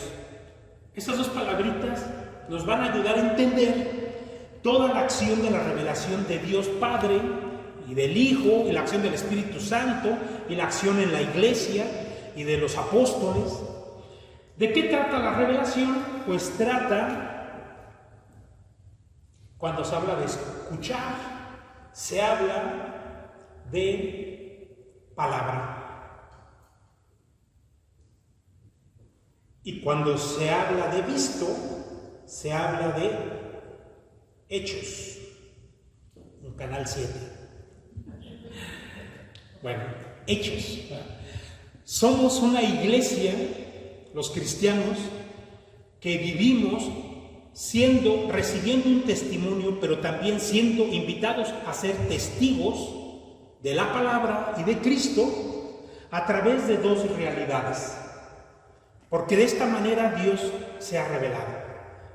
Estas dos palabritas nos van a ayudar a entender toda la acción de la revelación de Dios Padre y del Hijo, y la acción del Espíritu Santo, y la acción en la iglesia y de los apóstoles. ¿De qué trata la revelación? Pues trata, cuando se habla de escuchar, se habla de palabra. Y cuando se habla de visto, se habla de hechos. Un canal 7. Bueno, hechos. Somos una iglesia, los cristianos, que vivimos recibiendo un testimonio, pero también siendo invitados a ser testigos de la palabra y de Cristo a través de dos realidades. Porque de esta manera Dios se ha revelado,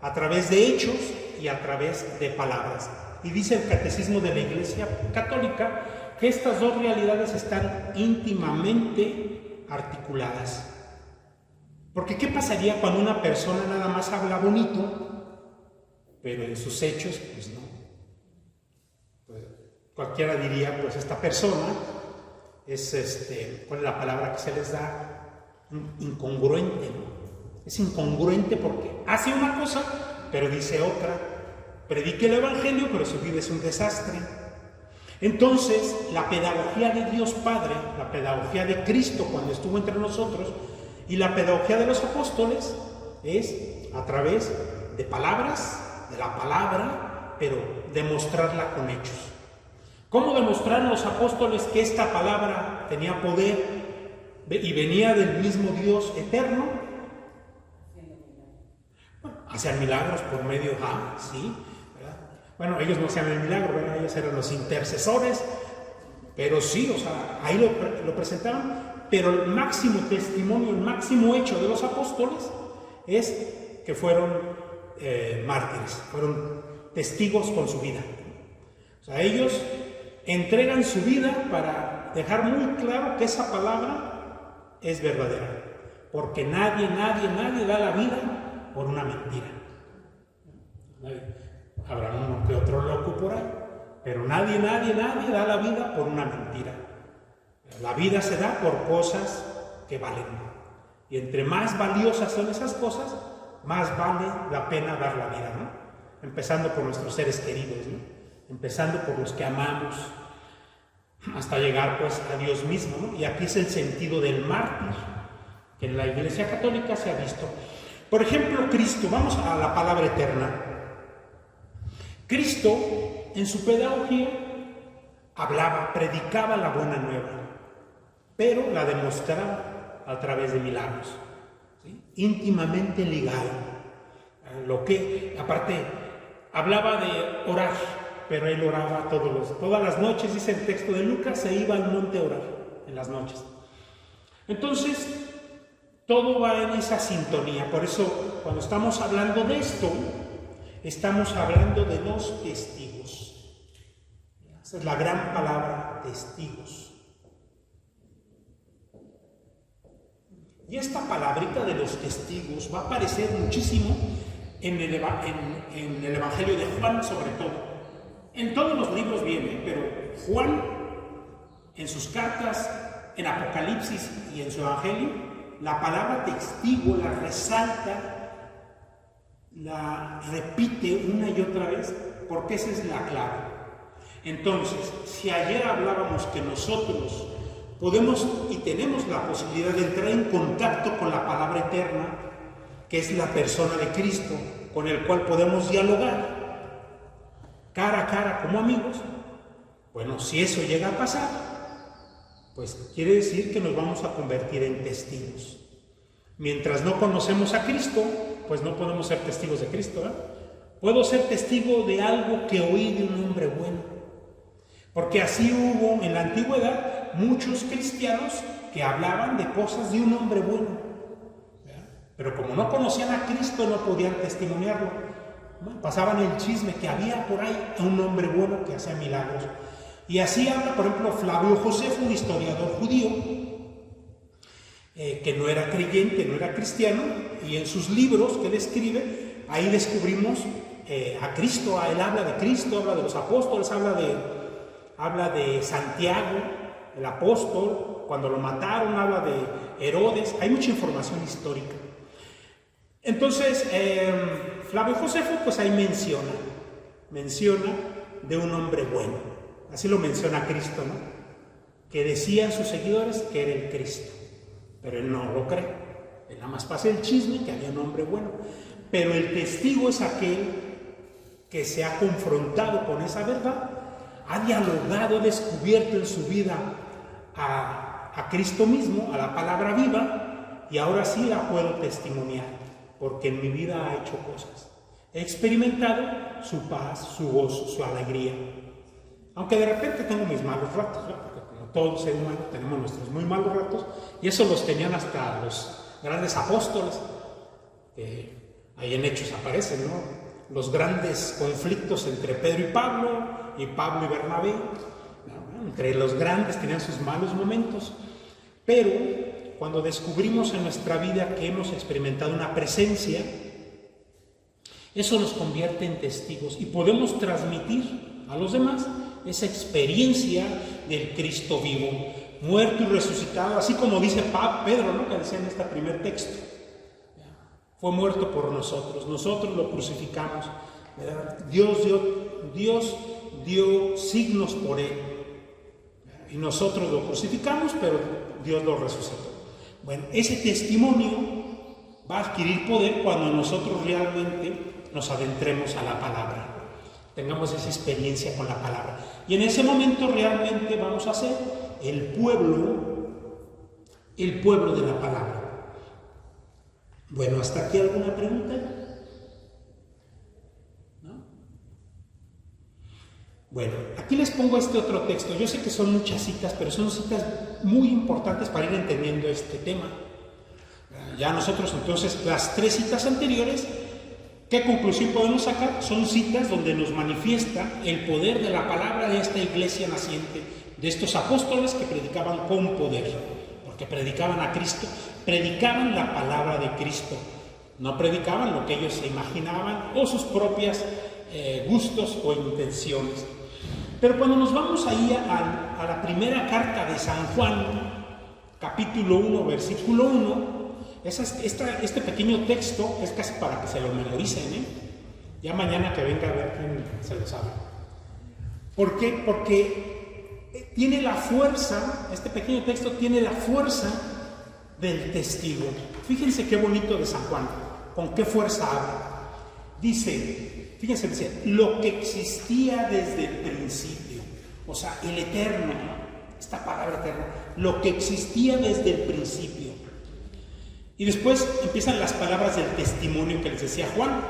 a través de hechos y a través de palabras. Y dice el Catecismo de la Iglesia Católica que estas dos realidades están íntimamente articuladas. Porque ¿qué pasaría cuando una persona nada más habla bonito, pero en sus hechos, pues no? Pues, cualquiera diría, pues esta persona es, ¿cuál es la palabra que se les da? Incongruente, ¿no? Es incongruente porque hace una cosa, pero dice otra. Predica el Evangelio, pero su vida es un desastre. Entonces, la pedagogía de Dios Padre, la pedagogía de Cristo cuando estuvo entre nosotros, y la pedagogía de los apóstoles es a través de palabras, de la palabra, pero demostrarla con hechos. ¿Cómo demostraron los apóstoles que esta palabra tenía poder y venía del mismo Dios eterno? Bueno, hacían milagros por medio de sí, ¿verdad? Bueno, ellos no hacían el milagro, ¿verdad? Ellos eran los intercesores, pero sí, o sea, ahí lo presentaban. Pero el máximo testimonio, el máximo hecho de los apóstoles es que fueron mártires, fueron testigos con su vida. O sea, ellos entregan su vida para dejar muy claro que esa palabra es verdadera. Porque nadie da la vida por una mentira. Habrá uno que otro loco por ahí, pero nadie da la vida por una mentira. La vida se da por cosas que valen. Y entre más valiosas son esas cosas, más vale la pena dar la vida, ¿no? Empezando por nuestros seres queridos, ¿no? Empezando por los que amamos, hasta llegar pues a Dios mismo, ¿no? Y aquí es el sentido del mártir, que en la Iglesia Católica se ha visto. Por ejemplo, Cristo, vamos a la palabra eterna. Cristo, en su pedagogía, hablaba, predicaba la buena nueva, pero la demostraba a través de milagros, ¿sí? Íntimamente ligado. Lo que, aparte, hablaba de orar, pero él oraba todas las noches, dice el texto de Lucas, se iba al monte a orar en las noches. Entonces, todo va en esa sintonía. Por eso, cuando estamos hablando de esto, estamos hablando de los testigos. Esa es la gran palabra, testigos. Y esta palabrita de los testigos va a aparecer muchísimo en el Evangelio de Juan, sobre todo. En todos los libros viene, pero Juan, en sus cartas, en Apocalipsis y en su Evangelio, la palabra testigo la resalta, la repite una y otra vez, porque esa es la clave. Entonces, si ayer hablábamos que nosotros podemos y tenemos la posibilidad de entrar en contacto con la palabra eterna, que es la persona de Cristo, con el cual podemos dialogar cara a cara como amigos, bueno, si eso llega a pasar, pues quiere decir que nos vamos a convertir en testigos. Mientras no conocemos a Cristo, pues no podemos ser testigos de Cristo, ¿verdad? Puedo ser testigo de algo que oí de un hombre bueno, porque así hubo en la antigüedad muchos cristianos que hablaban de cosas de un hombre bueno, ¿verdad? Pero como no conocían a Cristo, no podían testimoniarlo. Bueno, pasaban el chisme que había por ahí a un hombre bueno que hacía milagros. Y así habla, por ejemplo, Flavio Josefo, un historiador judío, que no era creyente, no era cristiano, y en sus libros que él escribe, ahí descubrimos a Cristo. Él habla de Cristo, habla de los apóstoles, habla de Santiago, el apóstol, cuando lo mataron, habla de Herodes. Hay mucha información histórica. Entonces, Flavio Josefo, pues ahí menciona de un hombre bueno. Así lo menciona Cristo, ¿no? Que decían sus seguidores que era el Cristo, pero él no lo cree. Él nada más pasa el chisme que había un hombre bueno. Pero el testigo es aquel que se ha confrontado con esa verdad, ha dialogado, descubierto en su vida a Cristo mismo, a la palabra viva, y ahora sí la puedo testimoniar, porque en mi vida ha hecho cosas. He experimentado su paz, su gozo, su alegría. Aunque de repente tengo mis malos ratos, ¿no? Porque como todo ser humano tenemos nuestros muy malos ratos, y eso los tenían hasta los grandes apóstoles. Ahí en Hechos aparecen, ¿no? Los grandes conflictos entre Pedro y Pablo y Bernabé, ¿no? Entre los grandes tenían sus malos momentos, pero cuando descubrimos en nuestra vida que hemos experimentado una presencia, eso nos convierte en testigos y podemos transmitir a los demás esa experiencia del Cristo vivo, muerto y resucitado, así como dice Pedro, ¿no?, que decía en este primer texto. Fue muerto por nosotros, nosotros lo crucificamos, ¿verdad? Dios dio signos por él y nosotros lo crucificamos, pero Dios lo resucitó. Bueno, ese testimonio va a adquirir poder cuando nosotros realmente nos adentremos a la palabra, tengamos esa experiencia con la palabra, y en ese momento realmente vamos a ser el pueblo de la palabra. Bueno, ¿hasta aquí alguna pregunta? ¿No? Bueno, aquí les pongo este otro texto. Yo sé que son muchas citas, pero son citas muy importantes para ir entendiendo este tema. Ya nosotros entonces, las 3 citas anteriores, ¿qué conclusión podemos sacar? Son citas donde nos manifiesta el poder de la palabra de esta iglesia naciente, de estos apóstoles que predicaban con poder, porque predicaban a Cristo, predicaban la palabra de Cristo, no predicaban lo que ellos se imaginaban o sus propios gustos o intenciones. Pero cuando nos vamos ahí a la primera carta de San Juan, capítulo 1, versículo 1, este pequeño texto es casi para que se lo memoricen, ya mañana que venga a ver quién se lo sabe. ¿Por qué? Porque tiene la fuerza, este pequeño texto tiene la fuerza del testigo. Fíjense qué bonito de San Juan, con qué fuerza habla. Dice, lo que existía desde el principio, o sea, el eterno, esta palabra eterna, lo que existía desde el principio. Y después empiezan las palabras del testimonio que les decía Juan,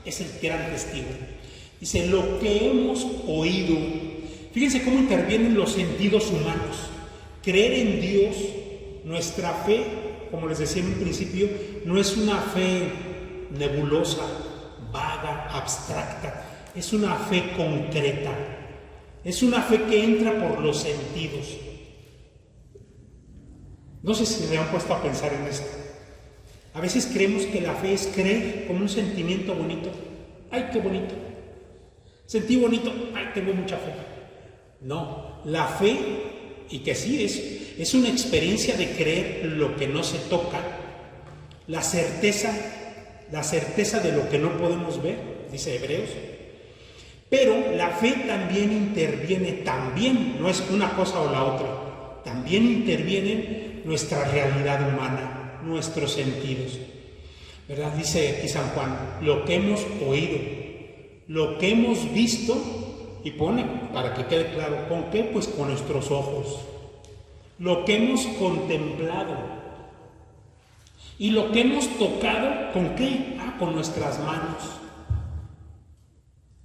es el gran testigo. Dice, lo que hemos oído. Fíjense cómo intervienen los sentidos humanos. Creer en Dios, nuestra fe, como les decía en un principio, no es una fe nebulosa, vaga, abstracta, es una fe concreta, es una fe que entra por los sentidos. No sé si se han puesto a pensar en esto. A veces creemos que la fe es creer como un sentimiento bonito. ¡Ay, qué bonito! Sentí bonito, ¡ay, tengo mucha fe! No, la fe, y que sí es una experiencia de creer lo que no se toca, la certeza de lo que no podemos ver, dice Hebreos. Pero la fe también interviene, no es una cosa o la otra, también interviene nuestra realidad humana, nuestros sentidos, ¿verdad? Dice aquí San Juan, lo que hemos oído, lo que hemos visto, y pone, para que quede claro, ¿con qué? Pues con nuestros ojos, lo que hemos contemplado, y lo que hemos tocado, ¿con qué? Con nuestras manos,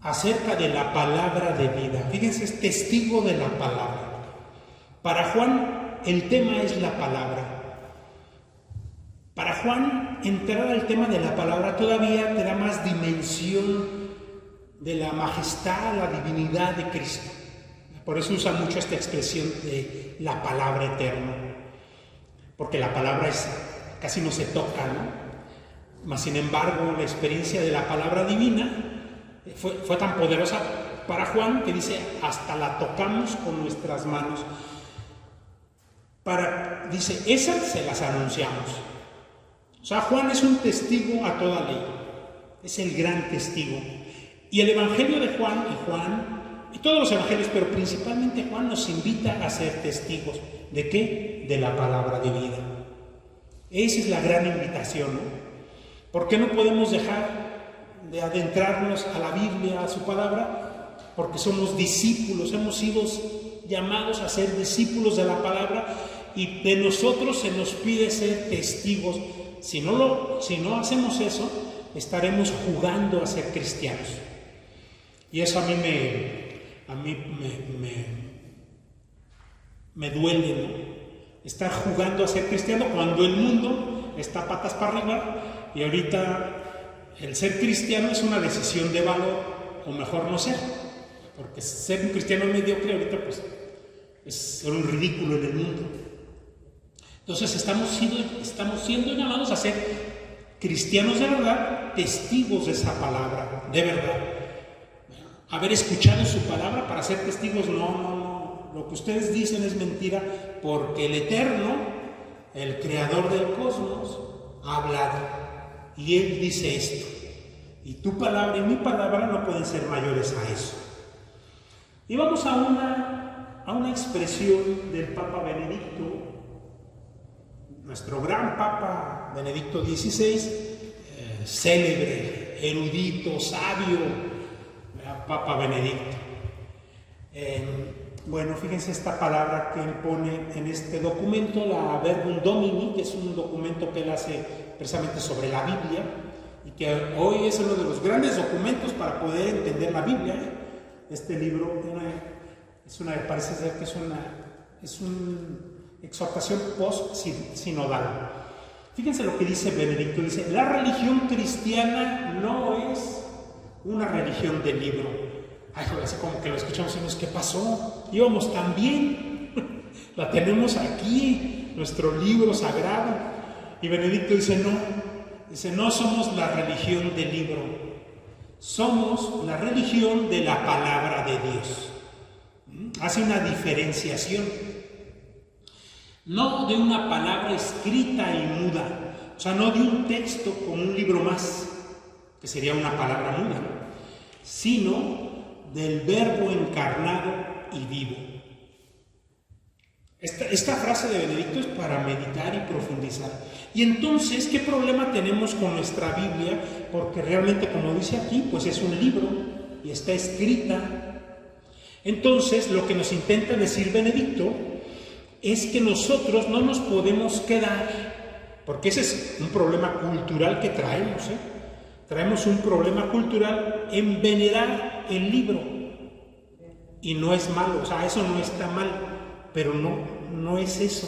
acerca de la palabra de vida. Fíjense, es testigo de la palabra. Para Juan, el tema es la palabra. Para Juan, entrar al tema de la palabra todavía te da más dimensión de la majestad, la divinidad de Cristo. Por eso usa mucho esta expresión de la palabra eterna, porque la palabra casi no se toca, ¿no? Mas sin embargo, la experiencia de la palabra divina fue tan poderosa para Juan que dice, hasta la tocamos con nuestras manos. Dice, esas se las anunciamos. O sea, Juan es un testigo a toda ley, es el gran testigo. Y el Evangelio de Juan, y todos los evangelios, pero principalmente Juan, nos invita a ser testigos. ¿De qué? De la palabra de vida. Esa es la gran invitación, ¿no? ¿Por qué no podemos dejar de adentrarnos a la Biblia, a su palabra? Porque somos discípulos, hemos sido llamados a ser discípulos de la palabra y de nosotros se nos pide ser testigos. Si no hacemos eso, estaremos jugando a ser cristianos. Y eso a mí me duele, ¿no? Estar jugando a ser cristiano cuando el mundo está patas para arriba y ahorita el ser cristiano es una decisión de valor, o mejor no ser, porque ser un cristiano mediocre ahorita pues es ser un ridículo en el mundo. Entonces estamos siendo llamados a ser cristianos de verdad, testigos de esa palabra, de verdad. Haber escuchado su palabra para ser testigos, no, lo que ustedes dicen es mentira, porque el Eterno, el Creador del cosmos, ha hablado y Él dice esto. Y tu palabra y mi palabra no pueden ser mayores a eso. Y vamos a una expresión del Papa Benedicto, nuestro gran Papa Benedicto XVI, célebre, erudito, sabio, Papa Benedicto. Bueno, fíjense esta palabra que él pone en este documento, la Verbum Domini, que es un documento que él hace precisamente sobre la Biblia, y que hoy es uno de los grandes documentos para poder entender la Biblia. Este libro parece ser que es una exhortación post-sinodal. Fíjense lo que dice Benedicto, dice: la religión cristiana no es una religión de libro. Ay, así como que lo escuchamos y decimos, ¿qué pasó? Íbamos tan bien, la tenemos aquí, nuestro libro sagrado. Y Benedicto dice, no somos la religión del libro, somos la religión de la palabra de Dios. Hace una diferenciación, no de una palabra escrita y muda, o sea, no de un texto como un libro más, que sería una palabra muda, sino del Verbo encarnado y vivo. Esta frase de Benedicto es para meditar y profundizar. Y entonces, ¿qué problema tenemos con nuestra Biblia? Porque realmente, como dice aquí, pues es un libro y está escrita. Entonces, lo que nos intenta decir Benedicto es que nosotros no nos podemos quedar, porque ese es un problema cultural que traemos, Traemos un problema cultural en venerar el libro. Y no es malo, o sea, eso no está mal, pero no es eso.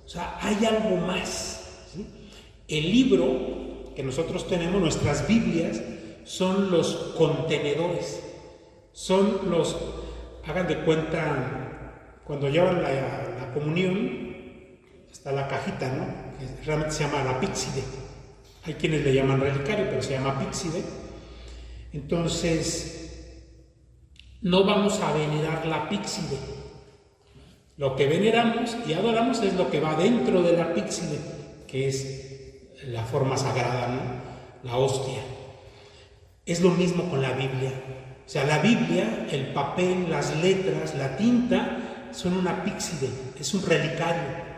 O sea, hay algo más, ¿sí? El libro que nosotros tenemos, nuestras Biblias, son los contenedores, son los, hagan de cuenta, cuando llevan la comunión, está la cajita, ¿no? Que realmente se llama la píxide. Hay quienes le llaman relicario, pero se llama píxide. Entonces, no vamos a venerar la píxide. Lo que veneramos y adoramos es lo que va dentro de la píxide, que es la forma sagrada, ¿no? La hostia. Es lo mismo con la Biblia. O sea, la Biblia, el papel, las letras, la tinta, son una píxide, es un relicario.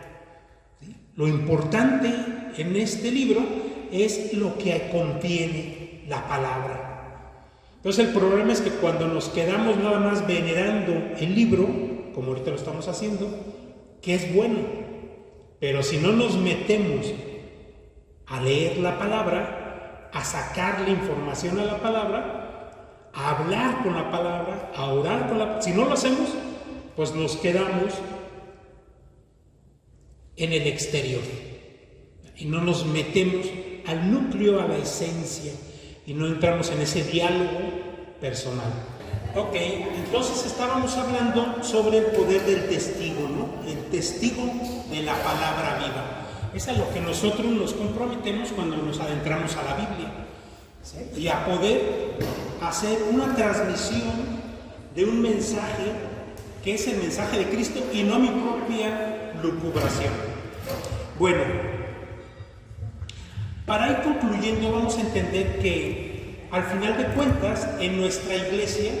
¿Sí? Lo importante en este libro es lo que contiene la palabra. Entonces el problema es que cuando nos quedamos nada más venerando el libro, como ahorita lo estamos haciendo, que es bueno, pero si no nos metemos a leer la palabra, a sacarle información a la palabra, a hablar con la palabra, a orar con la palabra, si no lo hacemos, pues nos quedamos en el exterior y no nos metemos al núcleo, a la esencia, y no entramos en ese diálogo personal. Ok, entonces estábamos hablando sobre el poder del testigo, ¿no? El testigo de la palabra viva. Es a lo que nosotros nos comprometemos cuando nos adentramos a la Biblia, ¿sí? Y a poder hacer una transmisión de un mensaje que es el mensaje de Cristo y no mi propia lucubración. Bueno, para ir concluyendo, vamos a entender que al final de cuentas, en nuestra iglesia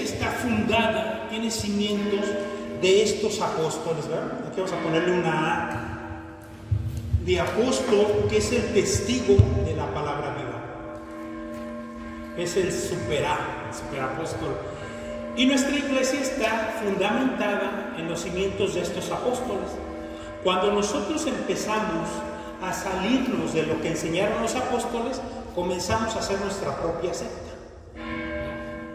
está fundada, tiene cimientos de estos apóstoles, ¿verdad? Aquí vamos a ponerle una A de apóstol, que es el testigo de la palabra viva. Es el superapóstol. Y nuestra iglesia está fundamentada en los cimientos de estos apóstoles. Cuando nosotros empezamos a salirnos de lo que enseñaron los apóstoles, comenzamos a hacer nuestra propia secta.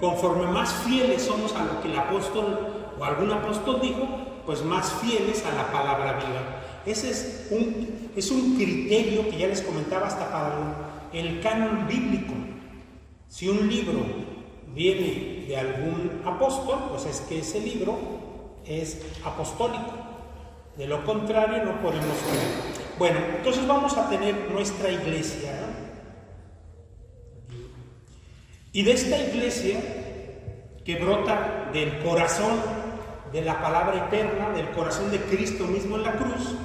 Conforme más fieles somos a lo que el apóstol o algún apóstol dijo, pues más fieles a la palabra viva. Ese es un criterio que ya les comentaba hasta para el canon bíblico. Si un libro viene de algún apóstol, pues es que ese libro es apostólico. De lo contrario no podemos vivir. Bueno, entonces vamos a tener nuestra iglesia, ¿no? Y de esta iglesia que brota del corazón de la palabra eterna, del corazón de Cristo mismo en la cruz,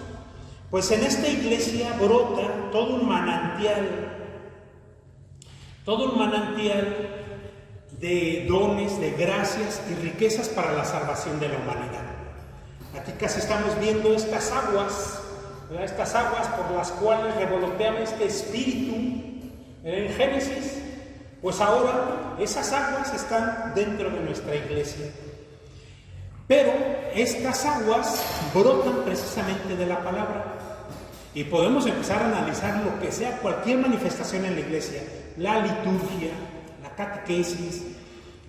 pues en esta iglesia brota todo un manantial de dones, de gracias y riquezas para la salvación de la humanidad. Aquí casi estamos viendo estas aguas, ¿verdad? Estas aguas por las cuales revoloteaba este espíritu en Génesis. Pues ahora esas aguas están dentro de nuestra iglesia. Pero estas aguas brotan precisamente de la palabra. Y podemos empezar a analizar lo que sea, cualquier manifestación en la iglesia, la liturgia, la catequesis,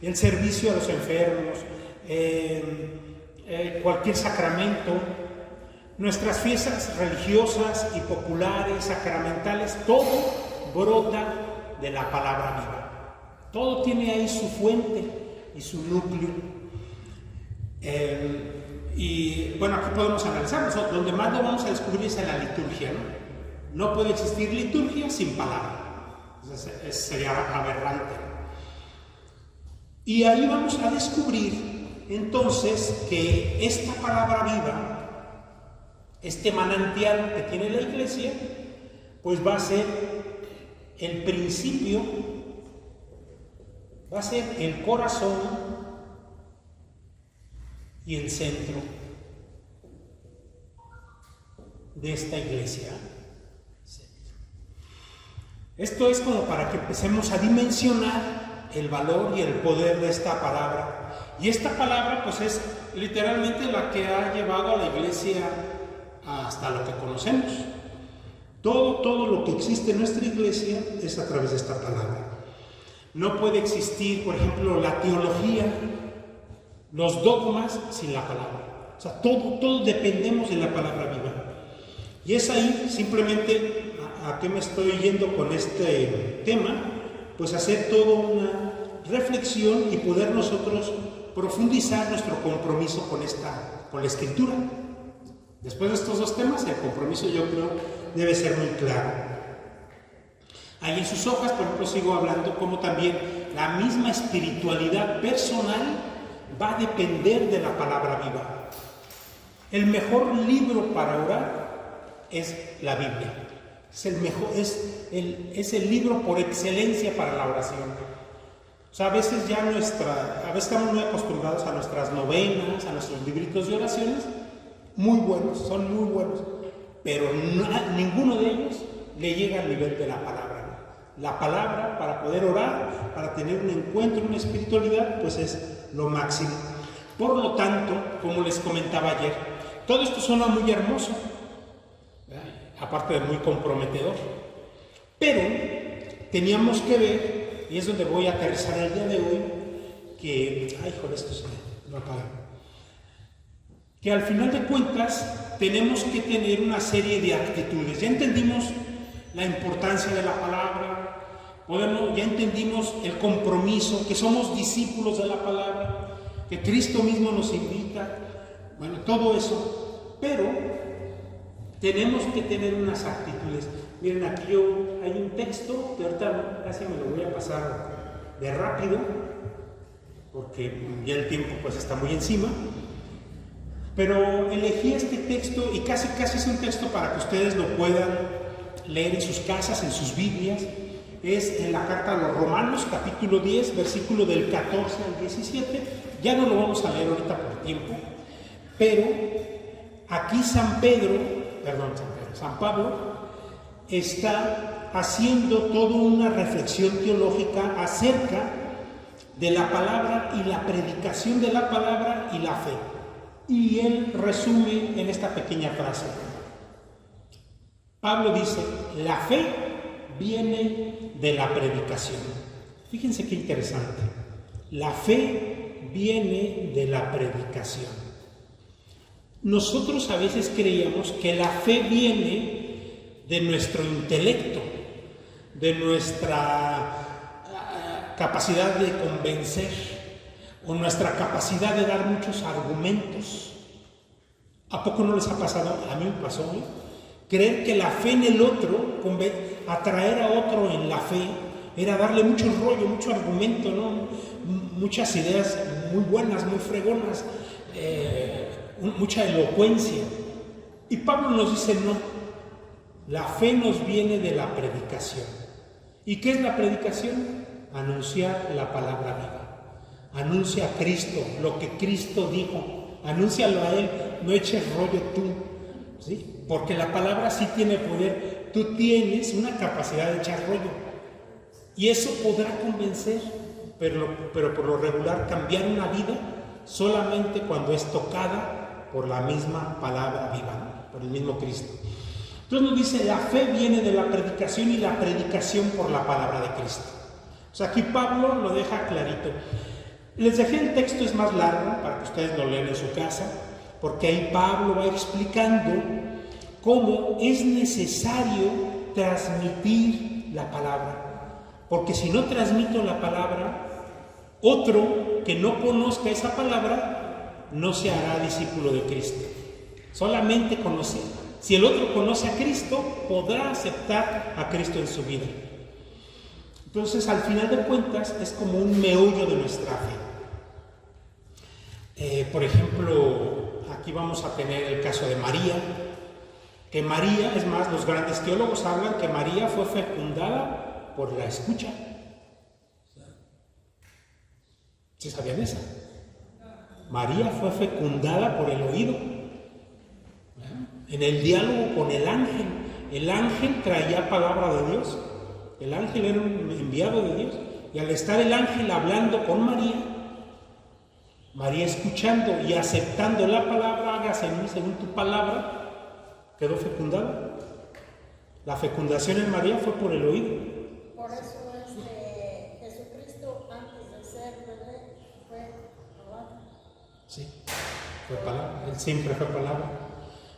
el servicio a los enfermos, cualquier sacramento, nuestras fiestas religiosas y populares, sacramentales, todo brota de la palabra viva. Todo tiene ahí su fuente y su núcleo. Y bueno, aquí podemos analizar, donde más lo vamos a descubrir es en la liturgia, ¿no? No puede existir liturgia sin palabra. Entonces, sería aberrante. Y ahí vamos a descubrir entonces que esta palabra viva, este manantial que tiene la iglesia, pues va a ser el principio, va a ser el corazón y el centro de esta iglesia. Esto es como para que empecemos a dimensionar el valor y el poder de esta palabra. Y esta palabra pues es literalmente la que ha llevado a la iglesia hasta lo que conocemos. Todo lo que existe en nuestra iglesia es a través de esta palabra. No puede existir, por ejemplo, la teología, los dogmas sin la palabra. O sea, todo dependemos de la palabra viva. Y es ahí simplemente a qué me estoy yendo con este tema, pues hacer toda una reflexión y poder nosotros profundizar nuestro compromiso con la escritura. Después de estos dos temas, el compromiso yo creo debe ser muy claro. Ahí en sus hojas, por ejemplo, sigo hablando como también la misma espiritualidad personal va a depender de la palabra viva. El mejor libro para orar es la Biblia. Es el libro por excelencia para la oración. O sea, a veces estamos muy acostumbrados a nuestras novenas, a nuestros libritos de oraciones, muy buenos, son muy buenos, pero ninguno de ellos le llega al nivel de la palabra. La palabra, para poder orar, para tener un encuentro, una espiritualidad, pues es lo máximo. Por lo tanto, como les comentaba ayer, todo esto suena muy hermoso, aparte de muy comprometedor, pero teníamos que ver, y es donde voy a aterrizar el día de hoy, que al final de cuentas tenemos que tener una serie de actitudes. Ya entendimos la importancia de la palabra, ya entendimos el compromiso, que somos discípulos de la palabra, que Cristo mismo nos invita, bueno, todo eso, pero tenemos que tener unas actitudes. Miren, aquí hay un texto que ahorita casi me lo voy a pasar de rápido, porque ya el tiempo pues está muy encima, pero elegí este texto y casi es un texto para que ustedes lo puedan leer en sus casas, en sus Biblias. Es en la carta a los Romanos, capítulo 10, versículo del 14 al 17. Ya no lo vamos a leer ahorita por tiempo, pero aquí San Pablo está haciendo toda una reflexión teológica acerca de la palabra y la predicación de la palabra y la fe. Y él resume en esta pequeña frase. Pablo dice, la fe viene de la predicación. Fíjense qué interesante. La fe viene de la predicación. Nosotros a veces creíamos que la fe viene de nuestro intelecto, de nuestra capacidad de convencer o nuestra capacidad de dar muchos argumentos. ¿A poco no les ha pasado? A mí me pasó, ¿eh? Creer que la fe en el otro, atraer a otro en la fe, era darle mucho rollo, mucho argumento, ¿no? Muchas ideas muy buenas, muy fregonas, mucha elocuencia. Y Pablo nos dice, no, la fe nos viene de la predicación. ¿Y qué es la predicación? Anunciar la palabra viva. Anuncia a Cristo, lo que Cristo dijo. Anúncialo a Él, no eches rollo tú, ¿sí? Porque la palabra sí tiene poder. Tú tienes una capacidad de echar rollo. Y eso podrá convencer, pero por lo regular cambiar una vida solamente cuando es tocada por la misma palabra viva, ¿no? Por el mismo Cristo. Entonces nos dice, la fe viene de la predicación y la predicación por la palabra de Cristo. O sea, aquí Pablo lo deja clarito. Les dejé el texto, es más largo, para que ustedes lo lean en su casa, porque ahí Pablo va explicando cómo es necesario transmitir la palabra. Porque si no transmito la palabra, otro que no conozca esa palabra no se hará discípulo de Cristo. Solamente conocer. Si el otro conoce a Cristo, podrá aceptar a Cristo en su vida. Entonces, al final de cuentas, es como un meollo de nuestra fe. Por ejemplo, aquí vamos a tener el caso de María, que María, es más, los grandes teólogos hablan que María fue fecundada por la escucha. ¿Sí sabían eso? María fue fecundada por el oído. En el diálogo con el ángel traía palabra de Dios. El ángel era un enviado de Dios. Y al estar el ángel hablando con María, María escuchando y aceptando la palabra, hágase en mí según tu palabra, quedó fecundada. La fecundación en María fue por el oído. Por eso Jesucristo, antes de ser bebé, fue palabra. Sí, fue palabra. Él siempre fue palabra.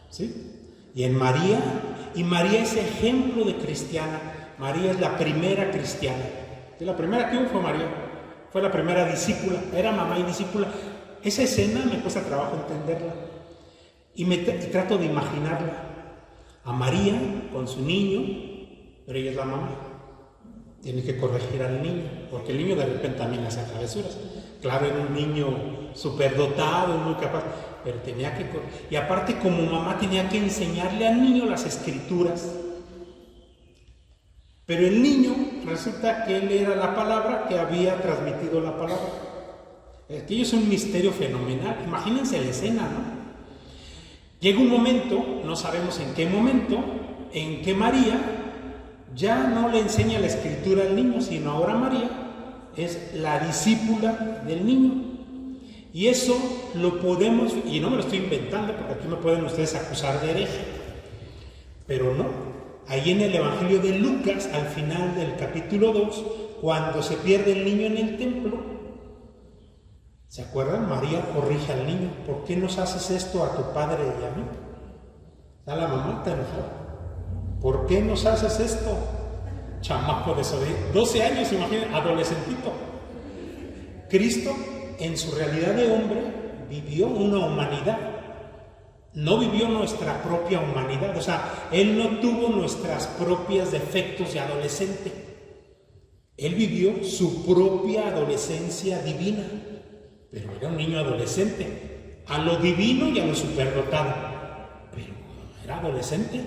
¿Sí? Y en María, y María es ejemplo de cristiana. María es la primera cristiana. ¿Sí? La primera que hubo fue María. Fue la primera discípula, era mamá y discípula. Esa escena me cuesta trabajo entenderla. Y trato de imaginarla. A María con su niño, pero ella es la mamá. Tiene que corregir al niño, porque el niño de repente también hace travesuras. Claro, era un niño superdotado, muy capaz, pero tenía que corregir. Y aparte, como mamá, tenía que enseñarle al niño las escrituras. Pero el niño, resulta que él era la palabra que había transmitido la palabra. Aquello es un misterio fenomenal. Imagínense la escena, ¿no? Llega un momento, no sabemos en qué momento, en que María ya no le enseña la escritura al niño, sino ahora María es la discípula del niño. Y eso lo podemos, y no me lo estoy inventando, porque aquí me pueden ustedes acusar de hereje, pero no. Ahí en el Evangelio de Lucas, al final del capítulo 2, cuando se pierde el niño en el templo, ¿se acuerdan? María corrige al niño. ¿Por qué nos haces esto a tu padre y a mí? Ya la mamá está enojada. ¿Por qué nos haces esto? Chamaco desobediente. 12 años, imagínense, adolescentito. Cristo, en su realidad de hombre, vivió una humanidad. No vivió nuestra propia humanidad. O sea, Él no tuvo nuestras propias defectos de adolescente. Él vivió su propia adolescencia divina. Pero era un niño adolescente, a lo divino y a lo superdotado, pero era adolescente.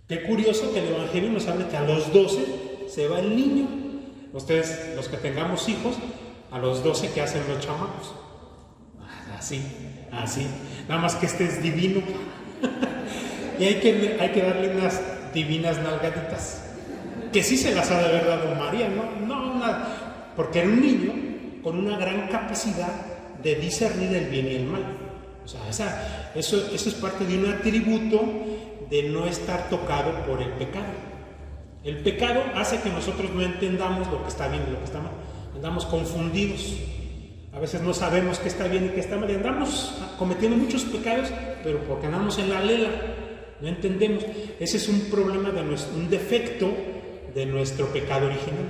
Qué curioso que el Evangelio nos habla que a los 12 se va el niño. Ustedes, los que tengamos hijos, a los 12, ¿qué hacen los chamacos? Así, nada más que este es divino. Y hay que darle unas divinas nalgaditas, que sí se las ha de haber dado María, porque era un niño con una gran capacidad de discernir el bien y el mal. O sea, eso es parte de un atributo de no estar tocado por el pecado. El pecado hace que nosotros no entendamos lo que está bien y lo que está mal. Andamos confundidos. A veces no sabemos qué está bien y qué está mal. Y andamos cometiendo muchos pecados, pero porque andamos en la lela, no entendemos. Ese es un problema, un defecto de nuestro pecado original.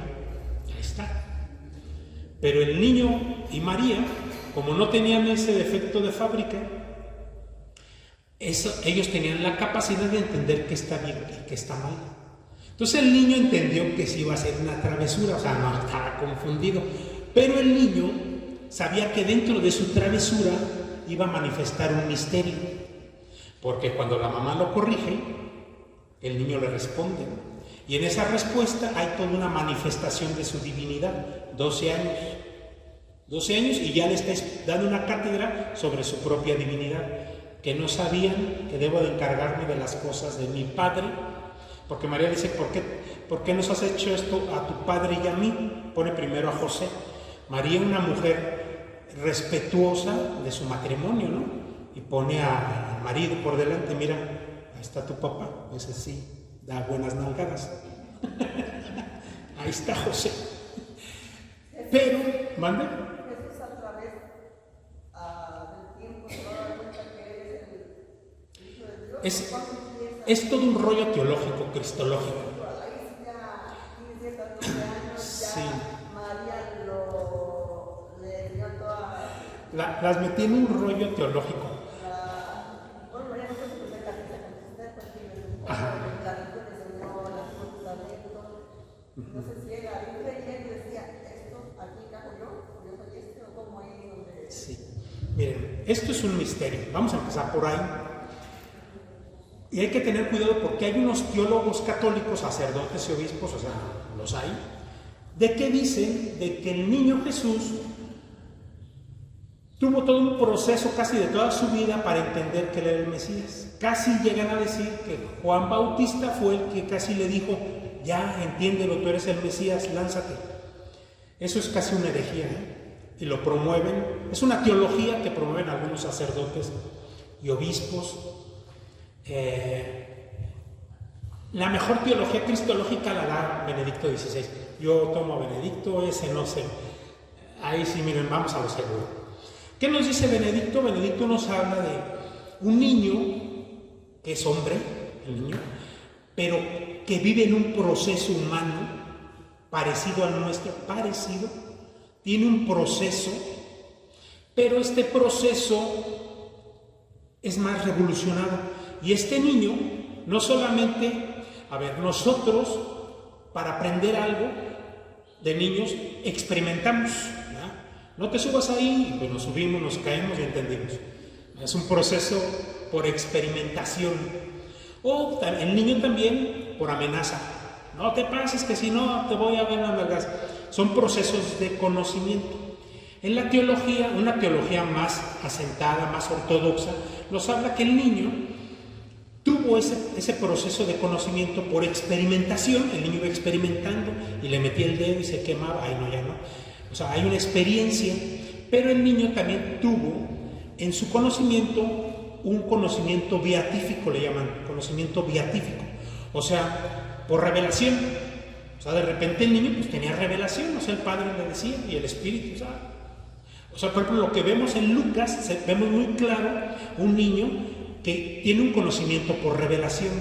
Ahí está. Pero el niño y María, como no tenían ese defecto de fábrica, ellos tenían la capacidad de entender qué está bien y qué está mal. Entonces el niño entendió que sí iba a ser una travesura, o sea, no estaba confundido, pero el niño sabía que dentro de su travesura iba a manifestar un misterio, porque cuando la mamá lo corrige, el niño le responde, y en esa respuesta hay toda una manifestación de su divinidad. 12 años y ya le está dando una cátedra sobre su propia divinidad, que no sabían que debo de encargarme de las cosas de mi padre, porque María dice, ¿por qué nos has hecho esto a tu padre y a mí? Pone primero a José. María, una mujer respetuosa de su matrimonio, ¿no? Y pone al marido por delante, mira, ahí está tu papá, ese sí, da buenas nalgadas. Ahí está José. Pero, ¿mande? Jesús a través del tiempo se va a dar cuenta que eres el Hijo de Dios. Es todo un rollo teológico, cristológico. Ahí ya tiene 12 años, Sí. ya María le dio toda Las metí en un rollo teológico. bueno, María no fue su primera casa con usted, porque Ajá. la religión enseñó las fundamentos. No sé si era libre y él decía, esto aquí cago yo soy este, o como ahí donde. Sí. Miren, esto es un misterio. Vamos a empezar por ahí. Y hay que tener cuidado porque hay unos teólogos católicos, sacerdotes y obispos, o sea, los hay, de que dicen de que el niño Jesús tuvo todo un proceso casi de toda su vida para entender que él era el Mesías. Casi llegan a decir que Juan Bautista fue el que casi le dijo, ya entiéndelo, tú eres el Mesías, lánzate. Eso es casi una herejía, y lo promueven. Es una teología que promueven algunos sacerdotes y obispos. La mejor teología cristológica la da Benedicto XVI. Yo tomo a Benedicto, ese no sé. Ahí sí, miren, vamos a lo seguro. ¿Qué nos dice Benedicto? Benedicto nos habla de un niño que es hombre, el niño, pero que vive en un proceso humano parecido al nuestro, tiene un proceso, pero este proceso es más revolucionado. Y este niño, no solamente, nosotros, para aprender algo de niños, experimentamos, ¿verdad? No te subas ahí, y pues nos subimos, nos caemos y entendimos. Es un proceso por experimentación. O el niño también por amenaza. No te pases, que si no te voy a ver las nalgas. Son procesos de conocimiento. En la teología, una teología más asentada, más ortodoxa, nos habla que el niño tuvo ese proceso de conocimiento por experimentación. El niño iba experimentando y le metía el dedo y se quemaba. Ay, no, ya no. O sea, hay una experiencia, pero el niño también tuvo en su conocimiento un conocimiento beatífico, le llaman, conocimiento beatífico. O sea, por revelación. O sea, de repente el niño pues tenía revelación, o sea, el Padre le decía y el Espíritu, o sea, por ejemplo, lo que vemos en Lucas, vemos muy claro un niño que tiene un conocimiento por revelación.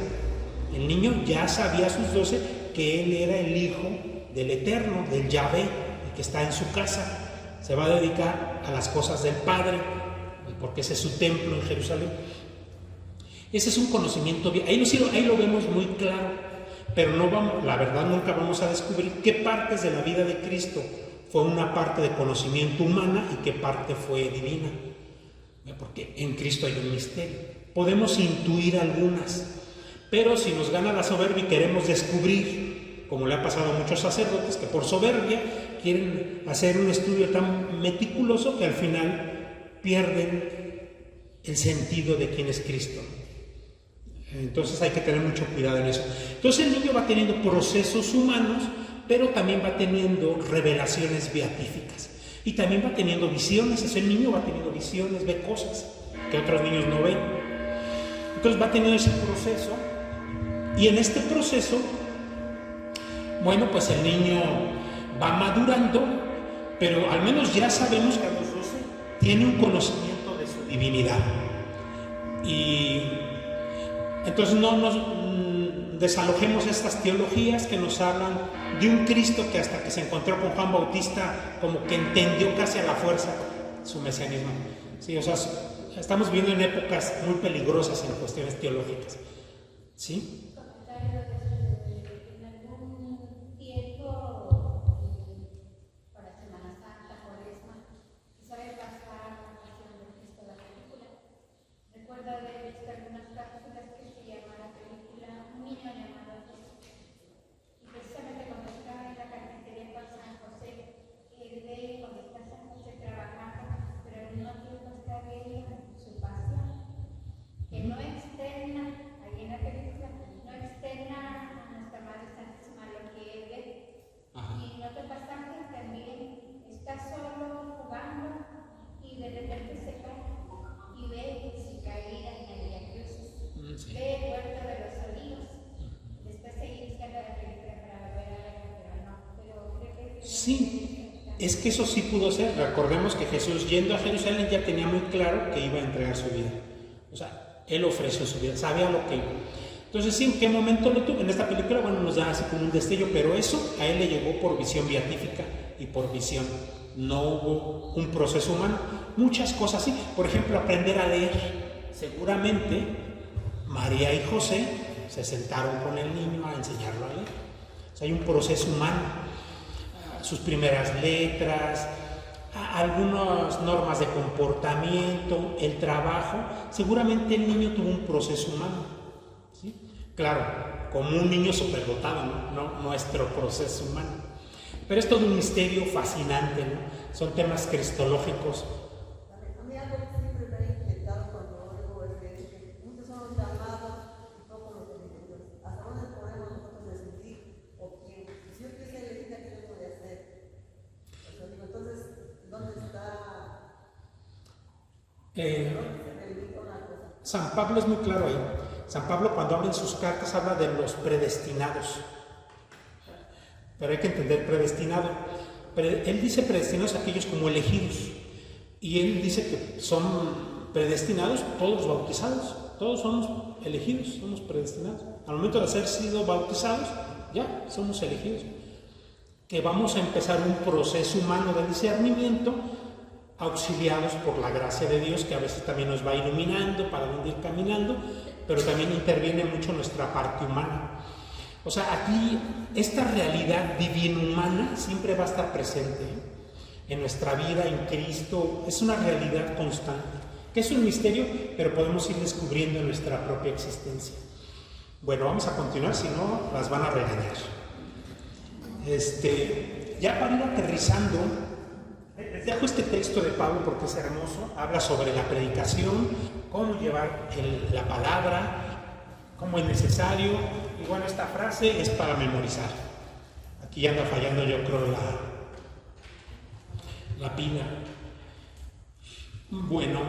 El niño ya sabía a sus 12 que él era el hijo del Eterno, del Yahvé, el que está en su casa. Se va a dedicar a las cosas del Padre, porque ese es su templo en Jerusalén. Ese es un conocimiento, ahí lo vemos muy claro, pero no vamos, la verdad nunca vamos a descubrir qué partes de la vida de Cristo fue una parte de conocimiento humana y qué parte fue divina, porque en Cristo hay un misterio. Podemos intuir algunas, pero si nos gana la soberbia y queremos descubrir, como le ha pasado a muchos sacerdotes, que por soberbia quieren hacer un estudio tan meticuloso que al final pierden el sentido de quién es Cristo. Entonces hay que tener mucho cuidado en eso. Entonces el niño va teniendo procesos humanos, pero también va teniendo revelaciones beatíficas. Y también va teniendo visiones. Ese niño va teniendo visiones, ve cosas que otros niños no ven. Entonces va teniendo ese proceso. Y en este proceso, bueno, pues el niño va madurando, pero al menos ya sabemos que a los 12 tiene un conocimiento de su divinidad. Y entonces no nos desalojemos estas teologías que nos hablan de un Cristo que hasta que se encontró con Juan Bautista como que entendió casi a la fuerza su mesianismo. Sí, o sea, estamos viviendo en épocas muy peligrosas en cuestiones teológicas. ¿Sí? Comentario en algún tiempo para Semana Santa, Cuaresma, quizá de pasar la Pasión de Cristo, la película. Recuerdo haber visto algunas cápsulas que se llama la película Un niño llamado Jesús. Y precisamente cuando estaba en la carpintería por San José, él ve cuando está San José trabajando, pero al mismo tiempo está viendo su pasión, que no externa, ahí en la película, no externa a nuestra Madre Santísima lo que él ve. Y en otro pasaje también está solo jugando y de repente se cae y ve su caída en el Vía Crucis, ve el huerto de los olivos. Después seguir buscando la película para volver a verla, pero no, pero creo que Sí, es que eso sí pudo ser. Recordemos que Jesús, yendo a Jerusalén, ya tenía muy claro que iba a entregar su vida. O sea, él ofreció su vida, sabía lo que iba. Entonces, sí, ¿en qué momento lo tuvo? En esta película, bueno, nos da así como un destello, pero eso a él le llegó por visión beatífica y por visión. No hubo un proceso humano. Muchas cosas sí. Por ejemplo, aprender a leer. Seguramente María y José se sentaron con el niño a enseñarlo a leer. O sea, hay un proceso humano. Sus primeras letras, algunas normas de comportamiento, el trabajo. Seguramente el niño tuvo un proceso humano. ¿Sí? Claro, como un niño superdotado, ¿no? Nuestro proceso humano. Pero es todo un misterio fascinante, ¿no? Son temas cristológicos. A mí algo que siempre me ha inquietado cuando oigo es que muchos son los llamados y poco los elegidos. ¿Hasta dónde podemos nosotros decidir? O quién, si yo quisiera elegir, ¿qué yo voy a hacer? O sea, digo, entonces, ¿dónde está? ¿Dónde se delimita una cosa? San Pablo es muy claro ahí. San Pablo, cuando habla en sus cartas, habla de los predestinados. Pero hay que entender predestinado. Él dice predestinados a aquellos como elegidos. Y él dice que son predestinados todos los bautizados. Todos somos elegidos, somos predestinados. Al momento de haber sido bautizados, ya somos elegidos. Que vamos a empezar un proceso humano de discernimiento, auxiliados por la gracia de Dios, que a veces también nos va iluminando para dónde ir caminando, pero también interviene mucho nuestra parte humana. O sea, aquí esta realidad divino-humana siempre va a estar presente en nuestra vida, en Cristo. Es una realidad constante, que es un misterio, pero podemos ir descubriendo en nuestra propia existencia. Bueno, vamos a continuar, si no, las van a regañar. Ya para ir aterrizando, les dejo este texto de Pablo porque es hermoso. Habla sobre la predicación, cómo llevar la palabra, cómo es necesario. Y bueno, esta frase es para memorizar. Aquí anda fallando, yo creo, la pila. Bueno,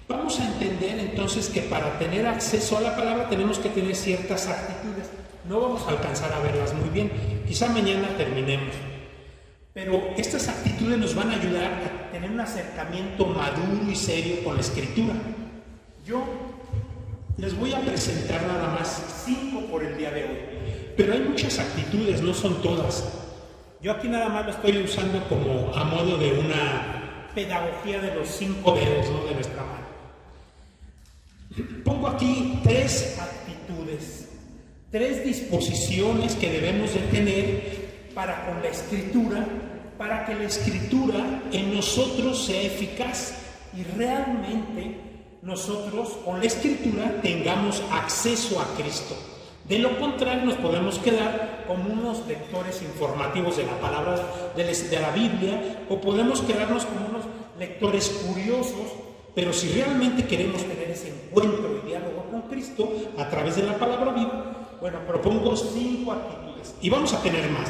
vamos a entender entonces que para tener acceso a la palabra tenemos que tener ciertas actitudes. No vamos a alcanzar a verlas muy bien. Quizá mañana terminemos. Pero estas actitudes nos van a ayudar a tener un acercamiento maduro y serio con la Escritura. Yo les voy a presentar nada más 5 por el día de hoy. Pero hay muchas actitudes, no son todas. Yo aquí nada más lo estoy usando como a modo de una pedagogía de los 5 dedos, ¿no?, de nuestra mano. Pongo aquí 3 actitudes, 3 disposiciones que debemos de tener para con la Escritura, para que la Escritura en nosotros sea eficaz y realmente nosotros con la Escritura tengamos acceso a Cristo. De lo contrario, nos podemos quedar como unos lectores informativos de la palabra de la Biblia, o podemos quedarnos como unos lectores curiosos, pero si realmente queremos tener ese encuentro y diálogo con Cristo a través de la palabra viva, bueno, propongo 5 actitudes y vamos a tener más.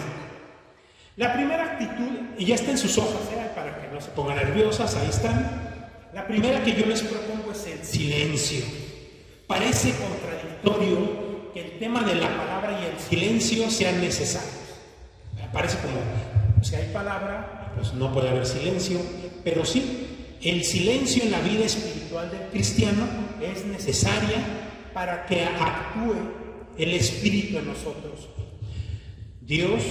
La primera actitud, y ya está en sus hojas, para que no se pongan nerviosas, ahí están. La primera que yo les propongo es el silencio. Parece contradictorio que el tema de la palabra y el silencio sean necesarios. Parece como, si hay palabra, pues no puede haber silencio, pero sí, el silencio en la vida espiritual del cristiano es necesaria para que actúe el Espíritu en nosotros. Dios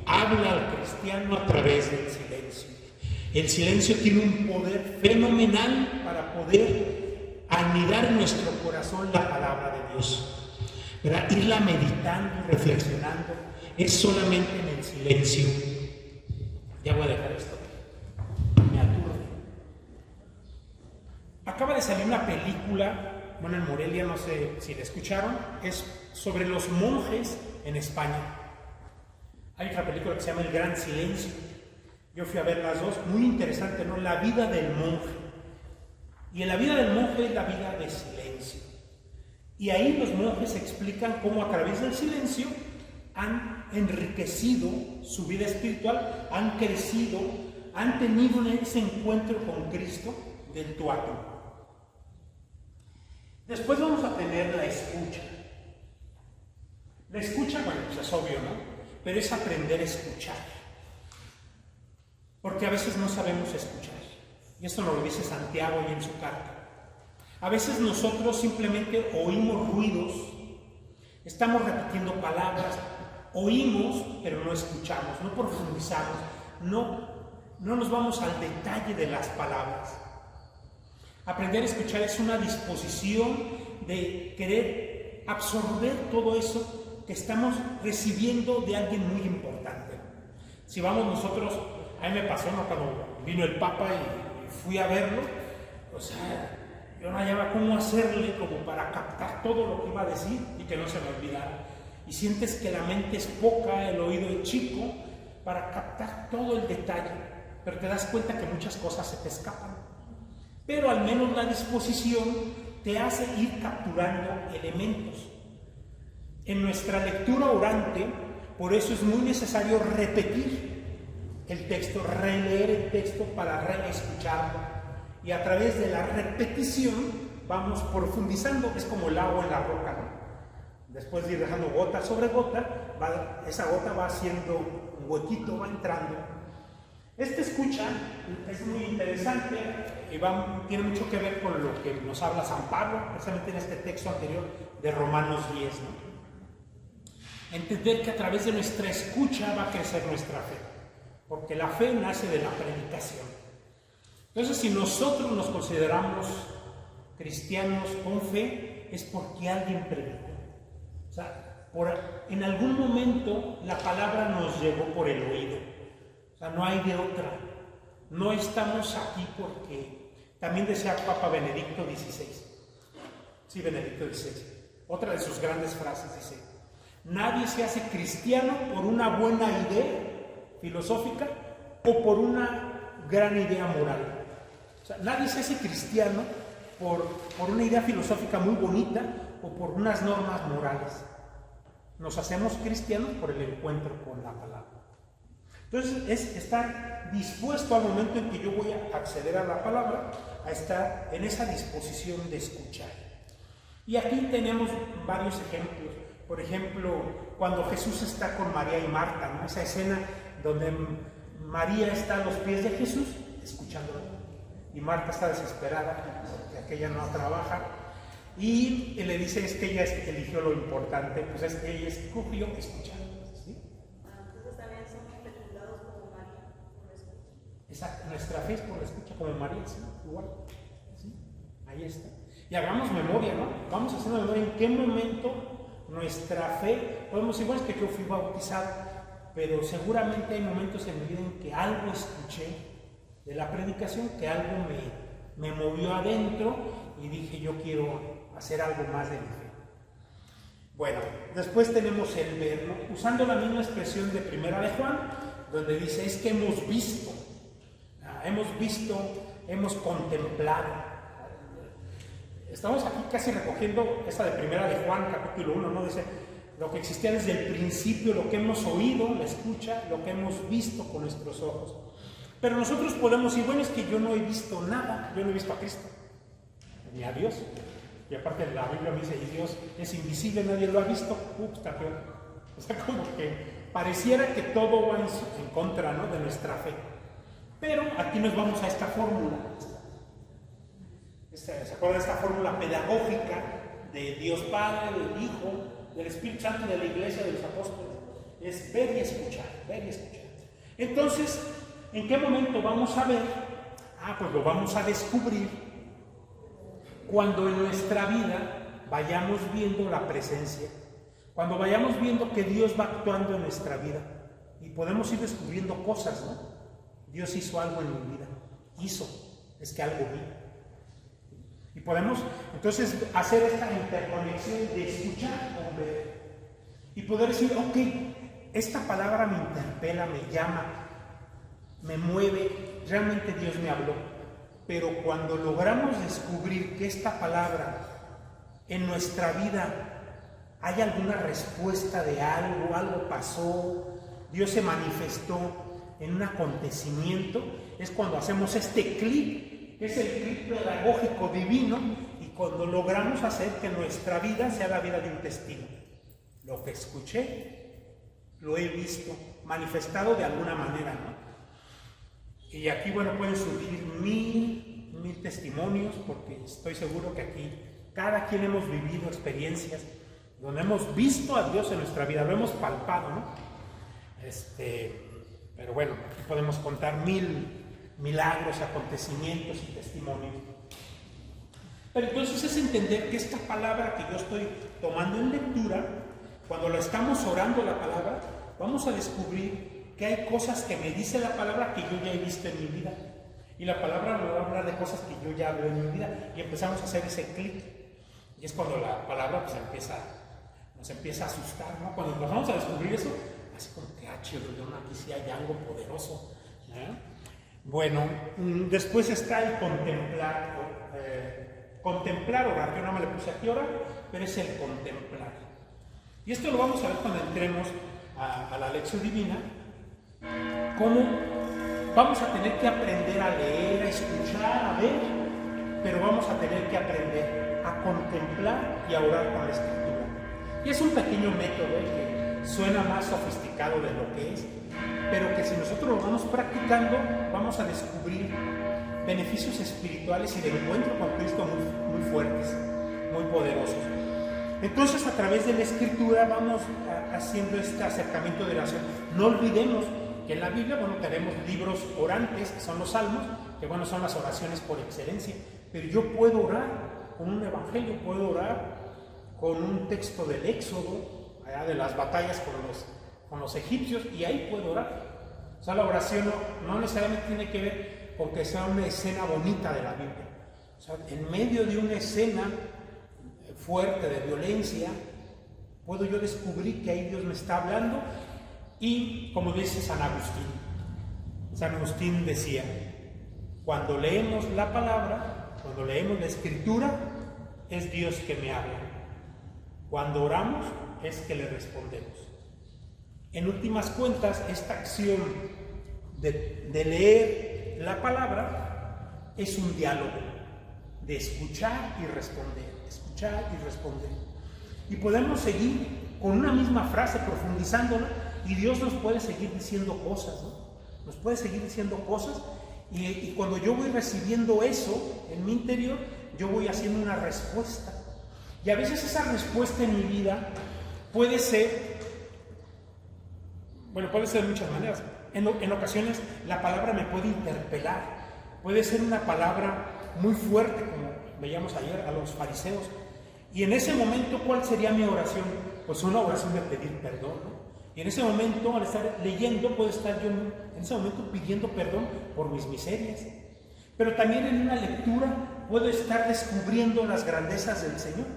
habla al cristiano a través del silencio. El silencio tiene un poder fenomenal para poder anidar en nuestro corazón la palabra de Dios, ¿verdad? Irla meditando y reflexionando es solamente en el silencio. Ya voy a dejar esto, me aturde. Acaba de salir una película, bueno, en Morelia, no sé si la escucharon, es sobre los monjes en España. Hay otra película que se llama El Gran Silencio. Yo fui a ver las dos, muy interesante, ¿no? La vida del monje. Y en la vida del monje es la vida de silencio. Y ahí los monjes explican cómo a través del silencio han enriquecido su vida espiritual, han crecido, han tenido ese encuentro con Cristo del tú a tú. Después vamos a tener la escucha. La escucha, bueno, pues es obvio, ¿no? Pero es aprender a escuchar. Porque a veces no sabemos escuchar. Y esto nos lo dice Santiago y en su carta. A veces nosotros simplemente oímos ruidos, estamos repitiendo palabras, oímos, pero no escuchamos, no profundizamos, no nos vamos al detalle de las palabras. Aprender a escuchar es una disposición de querer absorber todo eso que estamos recibiendo de alguien muy importante. Si vamos nosotros, a mí me pasó, ¿no? Cuando vino el Papa y fui a verlo, o sea, yo no hallaba cómo hacerle como para captar todo lo que iba a decir y que no se me olvidara. Y sientes que la mente es poca, el oído es chico, para captar todo el detalle, pero te das cuenta que muchas cosas se te escapan. Pero al menos la disposición te hace ir capturando elementos. En nuestra lectura orante, por eso es muy necesario repetir el texto, releer el texto para reescucharlo. Y a través de la repetición vamos profundizando, es como el agua en la roca, ¿no? Después de ir dejando gota sobre gota, esa gota va haciendo un huequito, va entrando. Esta escucha es muy interesante y tiene mucho que ver con lo que nos habla San Pablo, precisamente en este texto anterior de Romanos 10, ¿no? Entender que a través de nuestra escucha va a crecer nuestra fe, porque la fe nace de la predicación. Entonces, si nosotros nos consideramos cristianos con fe, es porque alguien predicó. O sea, en algún momento la palabra nos llegó por el oído. O sea, no hay de otra. No estamos aquí porque... También decía Papa Benedicto XVI. Sí, Benedicto XVI. Otra de sus grandes frases dice: nadie se hace cristiano por una buena idea filosófica o por una gran idea moral. O sea, nadie se hace cristiano por una idea filosófica muy bonita o por unas normas morales. Nos hacemos cristianos por el encuentro con la palabra. Entonces, es estar dispuesto al momento en que yo voy a acceder a la palabra, a estar en esa disposición de escuchar. Y aquí tenemos varios ejemplos. Por ejemplo, cuando Jesús está con María y Marta, ¿no? Esa escena donde María está a los pies de Jesús, escuchándolo. Y Marta está desesperada, porque aquella no trabaja. Y le dice, es que ella eligió lo importante, pues es que ella escogió escuchar. ¿Sí? Entonces también somos fecundados como María, por la escucha. Exacto, nuestra fe es por la escucha como María, ¿sí? Igual. ¿Sí? Ahí está. Y hagamos memoria, ¿no? Vamos haciendo memoria en qué momento nuestra fe, podemos decir, bueno, es que yo fui bautizado, pero seguramente hay momentos en mi vida en que algo escuché de la predicación, que algo me movió adentro y dije, yo quiero hacer algo más de mi fe. Bueno, después tenemos el ver, ¿no? Usando la misma expresión de Primera de Juan, donde dice, es que hemos visto, hemos contemplado. Estamos aquí casi recogiendo esta de Primera de Juan, capítulo 1, ¿no? Dice, lo que existía desde el principio, lo que hemos oído, la escucha, lo que hemos visto con nuestros ojos. Pero nosotros podemos decir, bueno, es que yo no he visto nada, yo no he visto a Cristo, ni a Dios. Y aparte la Biblia me dice, y Dios es invisible, nadie lo ha visto. Está peor. O sea, como que pareciera que todo va en contra, ¿no? De nuestra fe. Pero aquí nos vamos a esta fórmula. ¿Se acuerdan de esta fórmula pedagógica de Dios Padre, del Hijo, del Espíritu Santo, de la Iglesia, de los apóstoles? Es ver y escuchar, ver y escuchar. Entonces, ¿en qué momento vamos a ver? Pues lo vamos a descubrir cuando en nuestra vida vayamos viendo la presencia, cuando vayamos viendo que Dios va actuando en nuestra vida y podemos ir descubriendo cosas, ¿no? Dios hizo algo en mi vida, es que algo vi. Y podemos entonces hacer esta interconexión de escuchar con ver y poder decir, ok, esta palabra me interpela, me llama, me mueve, realmente Dios me habló. Pero cuando logramos descubrir que esta palabra en nuestra vida hay alguna respuesta de algo, algo pasó, Dios se manifestó en un acontecimiento, es cuando hacemos este clic, que es el clic pedagógico divino, y cuando logramos hacer que nuestra vida sea la vida de un testigo. Lo que escuché, lo he visto, manifestado de alguna manera, ¿no? Y aquí, bueno, pueden surgir mil testimonios, porque estoy seguro que aquí cada quien hemos vivido experiencias donde hemos visto a Dios en nuestra vida, lo hemos palpado, ¿no? Pero bueno, aquí podemos contar milagros, acontecimientos y testimonios. Pero entonces es entender que esta palabra que yo estoy tomando en lectura, cuando la estamos orando la palabra, vamos a descubrir que hay cosas que me dice la palabra que yo ya he visto en mi vida. Y la palabra me va a hablar de cosas que yo ya veo en mi vida. Y empezamos a hacer ese clic. Y es cuando la palabra pues, nos empieza a asustar, ¿no? Cuando empezamos a descubrir eso, así como que, aquí sí hay algo poderoso, ¿eh? Bueno, después está el contemplar. Contemplar, orar. Yo no me le puse aquí orar, pero es el contemplar. Y esto lo vamos a ver cuando entremos a la lección divina. Cómo vamos a tener que aprender a leer, a escuchar, a ver, pero vamos a tener que aprender a contemplar y a orar con la Escritura. Y es un pequeño método que suena más sofisticado de lo que es, pero que si nosotros lo vamos practicando, vamos a descubrir beneficios espirituales y de encuentro con Cristo muy fuertes, muy poderosos. Entonces, a través de la Escritura vamos haciendo este acercamiento de la oración. No olvidemos que en la Biblia, bueno, tenemos libros orantes, que son los salmos, que bueno, son las oraciones por excelencia, pero yo puedo orar con un evangelio, puedo orar con un texto del Éxodo, allá de las batallas con los egipcios, y ahí puedo orar. O sea, la oración no necesariamente tiene que ver con que sea una escena bonita de la Biblia. O sea, en medio de una escena fuerte de violencia, puedo yo descubrir que ahí Dios me está hablando. Y como dice San Agustín decía, cuando leemos la palabra, cuando leemos la Escritura, es Dios que me habla. Cuando oramos, es que le respondemos. En últimas cuentas, esta acción de leer la palabra es un diálogo de escuchar y responder, escuchar y responder. Y podemos seguir con una misma frase, profundizándola, y Dios nos puede seguir diciendo cosas, ¿no? Nos puede seguir diciendo cosas, y cuando yo voy recibiendo eso en mi interior, yo voy haciendo una respuesta. Y a veces esa respuesta en mi vida puede ser, bueno, puede ser de muchas maneras. En ocasiones la palabra me puede interpelar, puede ser una palabra muy fuerte, como veíamos ayer a los fariseos. Y en ese momento, ¿cuál sería mi oración? Pues una oración de pedir perdón, ¿no? Y en ese momento, al estar leyendo, puedo estar yo en ese momento pidiendo perdón por mis miserias. Pero también en una lectura puedo estar descubriendo las grandezas del Señor,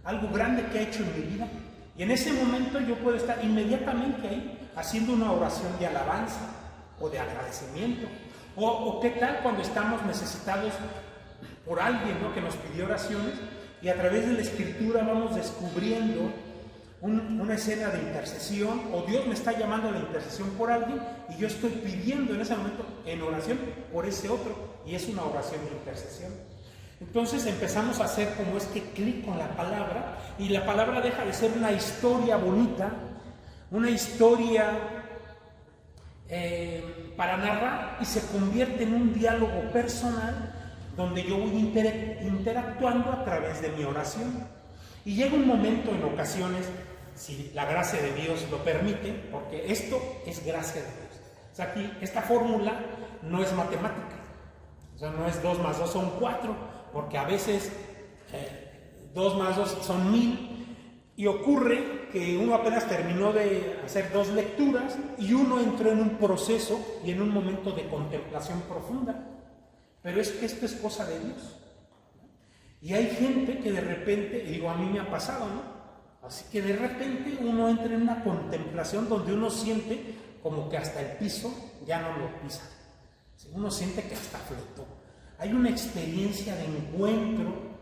algo grande que ha hecho en mi vida. Y en ese momento yo puedo estar inmediatamente ahí haciendo una oración de alabanza o de agradecimiento. O qué tal cuando estamos necesitados por alguien, ¿no?, que nos pidió oraciones, y a través de la Escritura vamos descubriendo una escena de intercesión, o Dios me está llamando a la intercesión por alguien y yo estoy pidiendo en ese momento en oración por ese otro, y es una oración de intercesión. Entonces empezamos a hacer como este clic con la palabra, y la palabra deja de ser una historia bonita, una historia para narrar, y se convierte en un diálogo personal donde yo voy interactuando a través de mi oración. Y llega un momento, en ocasiones, si la gracia de Dios lo permite, porque esto es gracia de Dios. O sea, aquí esta fórmula no es matemática. O sea, no es 2 más 2 son 4, porque a veces 2 más 2 son 1000. Y ocurre que uno apenas terminó de hacer 2 lecturas y uno entró en un proceso y en un momento de contemplación profunda. Pero es que esto es cosa de Dios. Y hay gente que de repente, digo, a mí me ha pasado, ¿no? Así que de repente uno entra en una contemplación donde uno siente como que hasta el piso ya no lo pisa. Uno siente que hasta flotó. Hay una experiencia de encuentro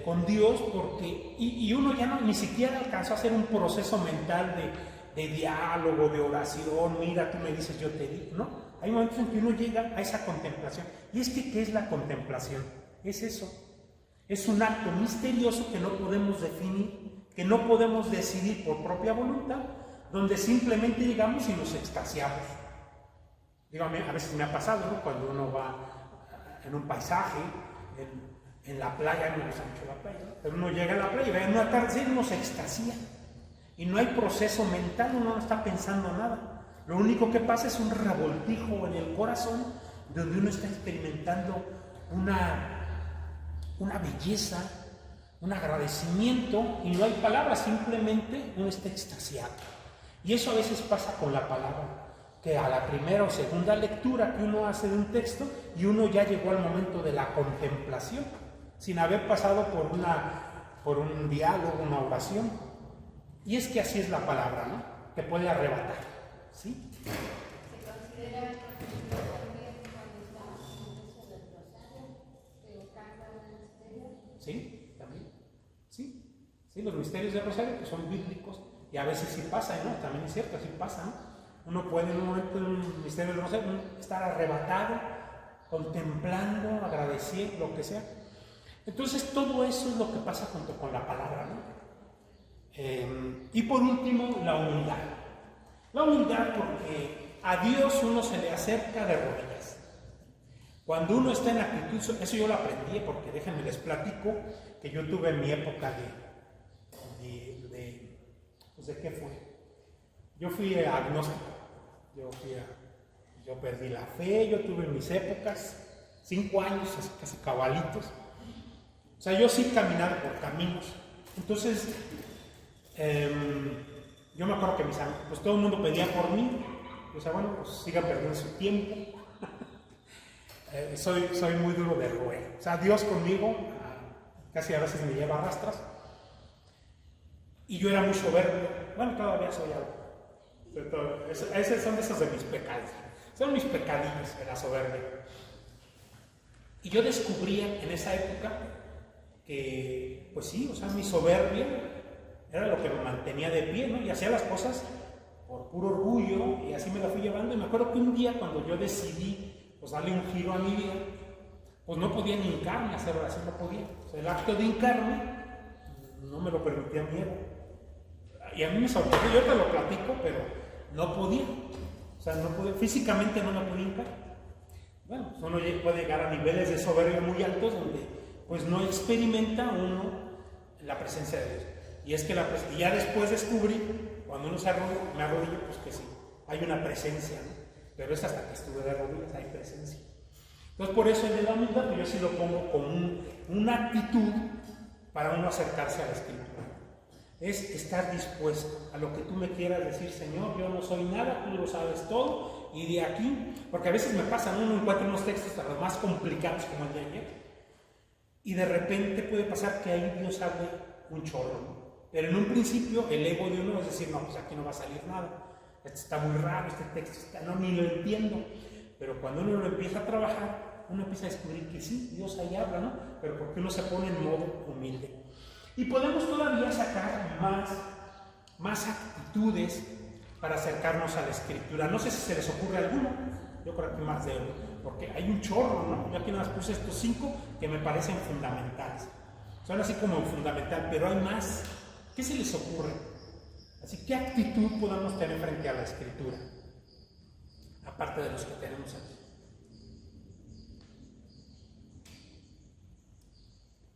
con Dios, porque y uno ya no, ni siquiera alcanzó a hacer un proceso mental de diálogo, de oración, mira, tú me dices, yo te digo, ¿no? Hay momentos en que uno llega a esa contemplación. Y es que, ¿qué es la contemplación? Es eso. Es un acto misterioso que no podemos definir, que no podemos decidir por propia voluntad, donde simplemente llegamos y nos extasiamos. Digo, a veces me ha pasado, ¿no? Cuando uno va en un paisaje, en la playa, me gusta mucho la playa, ¿no? Pero uno llega a la playa y ve en un atardecer y uno se extasia. Y no hay proceso mental, uno no está pensando nada. Lo único que pasa es un revoltijo en el corazón, donde uno está experimentando una belleza, un agradecimiento, y no hay palabras, simplemente uno está extasiado. Y eso a veces pasa con la palabra, que a la primera o segunda lectura que uno hace de un texto y uno ya llegó al momento de la contemplación, sin haber pasado por un diálogo, una oración. Y es que así es la palabra, ¿no? Te puede arrebatar, ¿sí? Se considera también cuando estamos en eso del rosario, que canta un misterio. Sí, también. Sí, los misterios del rosario que son bíblicos, y a veces sí pasa, ¿no? También es cierto, así pasa, ¿no? Uno puede en un momento de un misterio del rosario estar arrebatado, contemplando, agradeciendo, lo que sea. Entonces todo eso es lo que pasa junto con la palabra, ¿no? Y por último, la humildad. La humildad, porque a Dios uno se le acerca de rodillas. Cuando uno está en actitud, eso yo lo aprendí, porque déjenme les platico que yo tuve mi época ¿de qué fue? Yo fui agnóstico, yo perdí la fe, yo tuve mis épocas, 5 años, casi cabalitos. O sea, yo sí caminaba por caminos. Entonces, yo me acuerdo que mis amigos, pues todo el mundo pedía por mí. O sea, bueno, pues sigan perdiendo su tiempo. Soy muy duro de roer. O sea, Dios conmigo, casi a veces me lleva a rastras. Y yo era muy soberbio. Bueno, todavía soy algo. Esos son esos de mis pecados. Son mis pecadillos de la soberbia. Y yo descubría en esa época que, pues sí, o sea, mi soberbia era lo que me mantenía de pie, ¿no? Y hacía las cosas por puro orgullo, y así me la fui llevando. Y me acuerdo que un día, cuando yo decidí, pues, darle un giro a mi vida, pues no podía ni hincarme a hacer oración, no podía. O sea, el acto de hincarme no me lo permitía mi ego. Y a mí me sorprendió, yo te lo platico, pero no podía. O sea, no podía, físicamente no me podía hincar. Bueno, pues uno puede llegar a niveles de soberbia muy altos donde pues no experimenta uno la presencia de Dios. Y es que ya después descubrí, cuando uno me arrodilla, pues que sí, hay una presencia, ¿no? Pero es hasta que estuve de rodillas, hay presencia. Entonces por eso el de la humildad, yo sí lo pongo como una actitud para uno acercarse a la Escritura. Es estar dispuesto a lo que tú me quieras decir, Señor, yo no soy nada, tú lo sabes todo, y de aquí, porque a veces me pasa, uno encuentra unos textos a los más complicados como el de ayer, y de repente puede pasar que ahí Dios hable un chorro, ¿no? Pero en un principio el ego de uno es decir, no, pues aquí no va a salir nada, esto está muy raro, este texto no, ni lo entiendo. Pero cuando uno lo empieza a trabajar, uno empieza a descubrir que sí, Dios ahí habla, ¿no? Pero porque uno se pone en modo humilde. Y podemos todavía sacar más actitudes para acercarnos a la Escritura. No sé si se les ocurre alguno, yo creo que más de uno, porque hay un chorro, ¿no? Yo aquí nada más puse estos 5 que me parecen fundamentales. Son así como fundamental, pero hay más. ¿Qué se les ocurre? Así, ¿qué actitud podemos tener frente a la Escritura? Aparte de los que tenemos aquí.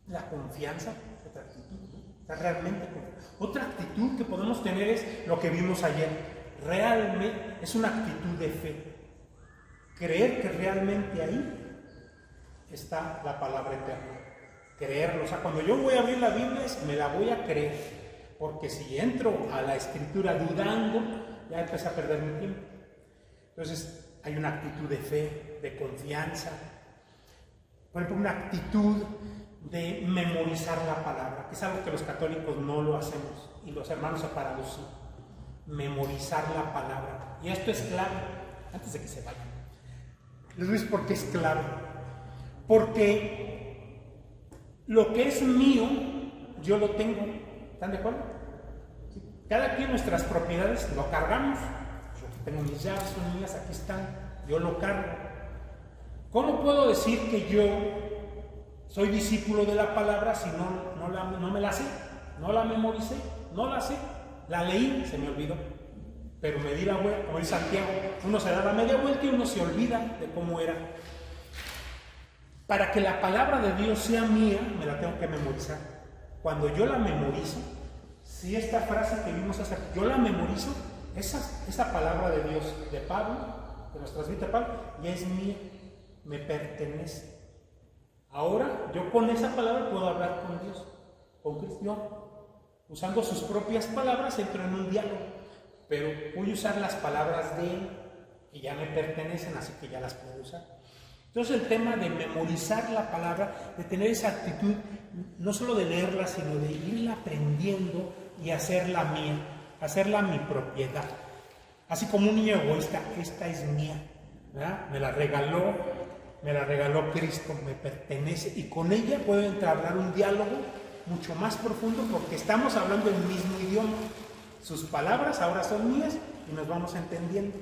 La confianza, otra actitud, ¿no? Realmente, otra actitud que podemos tener es lo que vimos ayer, realmente es una actitud de fe. Creer que realmente ahí está la palabra eterna. Creerlo. O sea, cuando yo voy a abrir la Biblia, me la voy a creer. Porque si entro a la Escritura dudando, ya empecé a perder mi tiempo. Entonces, hay una actitud de fe, de confianza. Por ejemplo, una actitud de memorizar la palabra, que es algo que los católicos no lo hacemos, y los hermanos separados sí. Memorizar la palabra. Y esto es clave, antes de que se vayan. Les voy a decir por qué es clave. Porque lo que es mío, yo lo tengo. ¿Están de acuerdo? Cada quien nuestras propiedades lo cargamos. Yo tengo mis llaves, son mías, aquí están. Yo lo cargo. ¿Cómo puedo decir que yo soy discípulo de la palabra si no me la sé? No la memoricé, no la sé. La leí, se me olvidó. Pero me di la vuelta, como en Santiago, uno se da la media vuelta y uno se olvida de cómo era. Para que la palabra de Dios sea mía, me la tengo que memorizar. Cuando yo la memorizo, si esta frase que vimos hace, yo la memorizo, esa palabra de Dios, de Pablo, que nos transmite Pablo, ya es mía, me pertenece. Ahora, yo con esa palabra puedo hablar con Dios, con Cristo. Usando sus propias palabras entro en un diálogo, pero voy a usar las palabras de Él, que ya me pertenecen, así que ya las puedo usar. Entonces el tema de memorizar la palabra, de tener esa actitud, no solo de leerla, sino de irla aprendiendo y hacerla mía, hacerla mi propiedad. Así como un niño egoísta, esta es mía, ¿verdad? Me la regaló Cristo, me pertenece, y con ella puedo entablar un diálogo mucho más profundo porque estamos hablando el mismo idioma. Sus palabras ahora son mías y nos vamos entendiendo.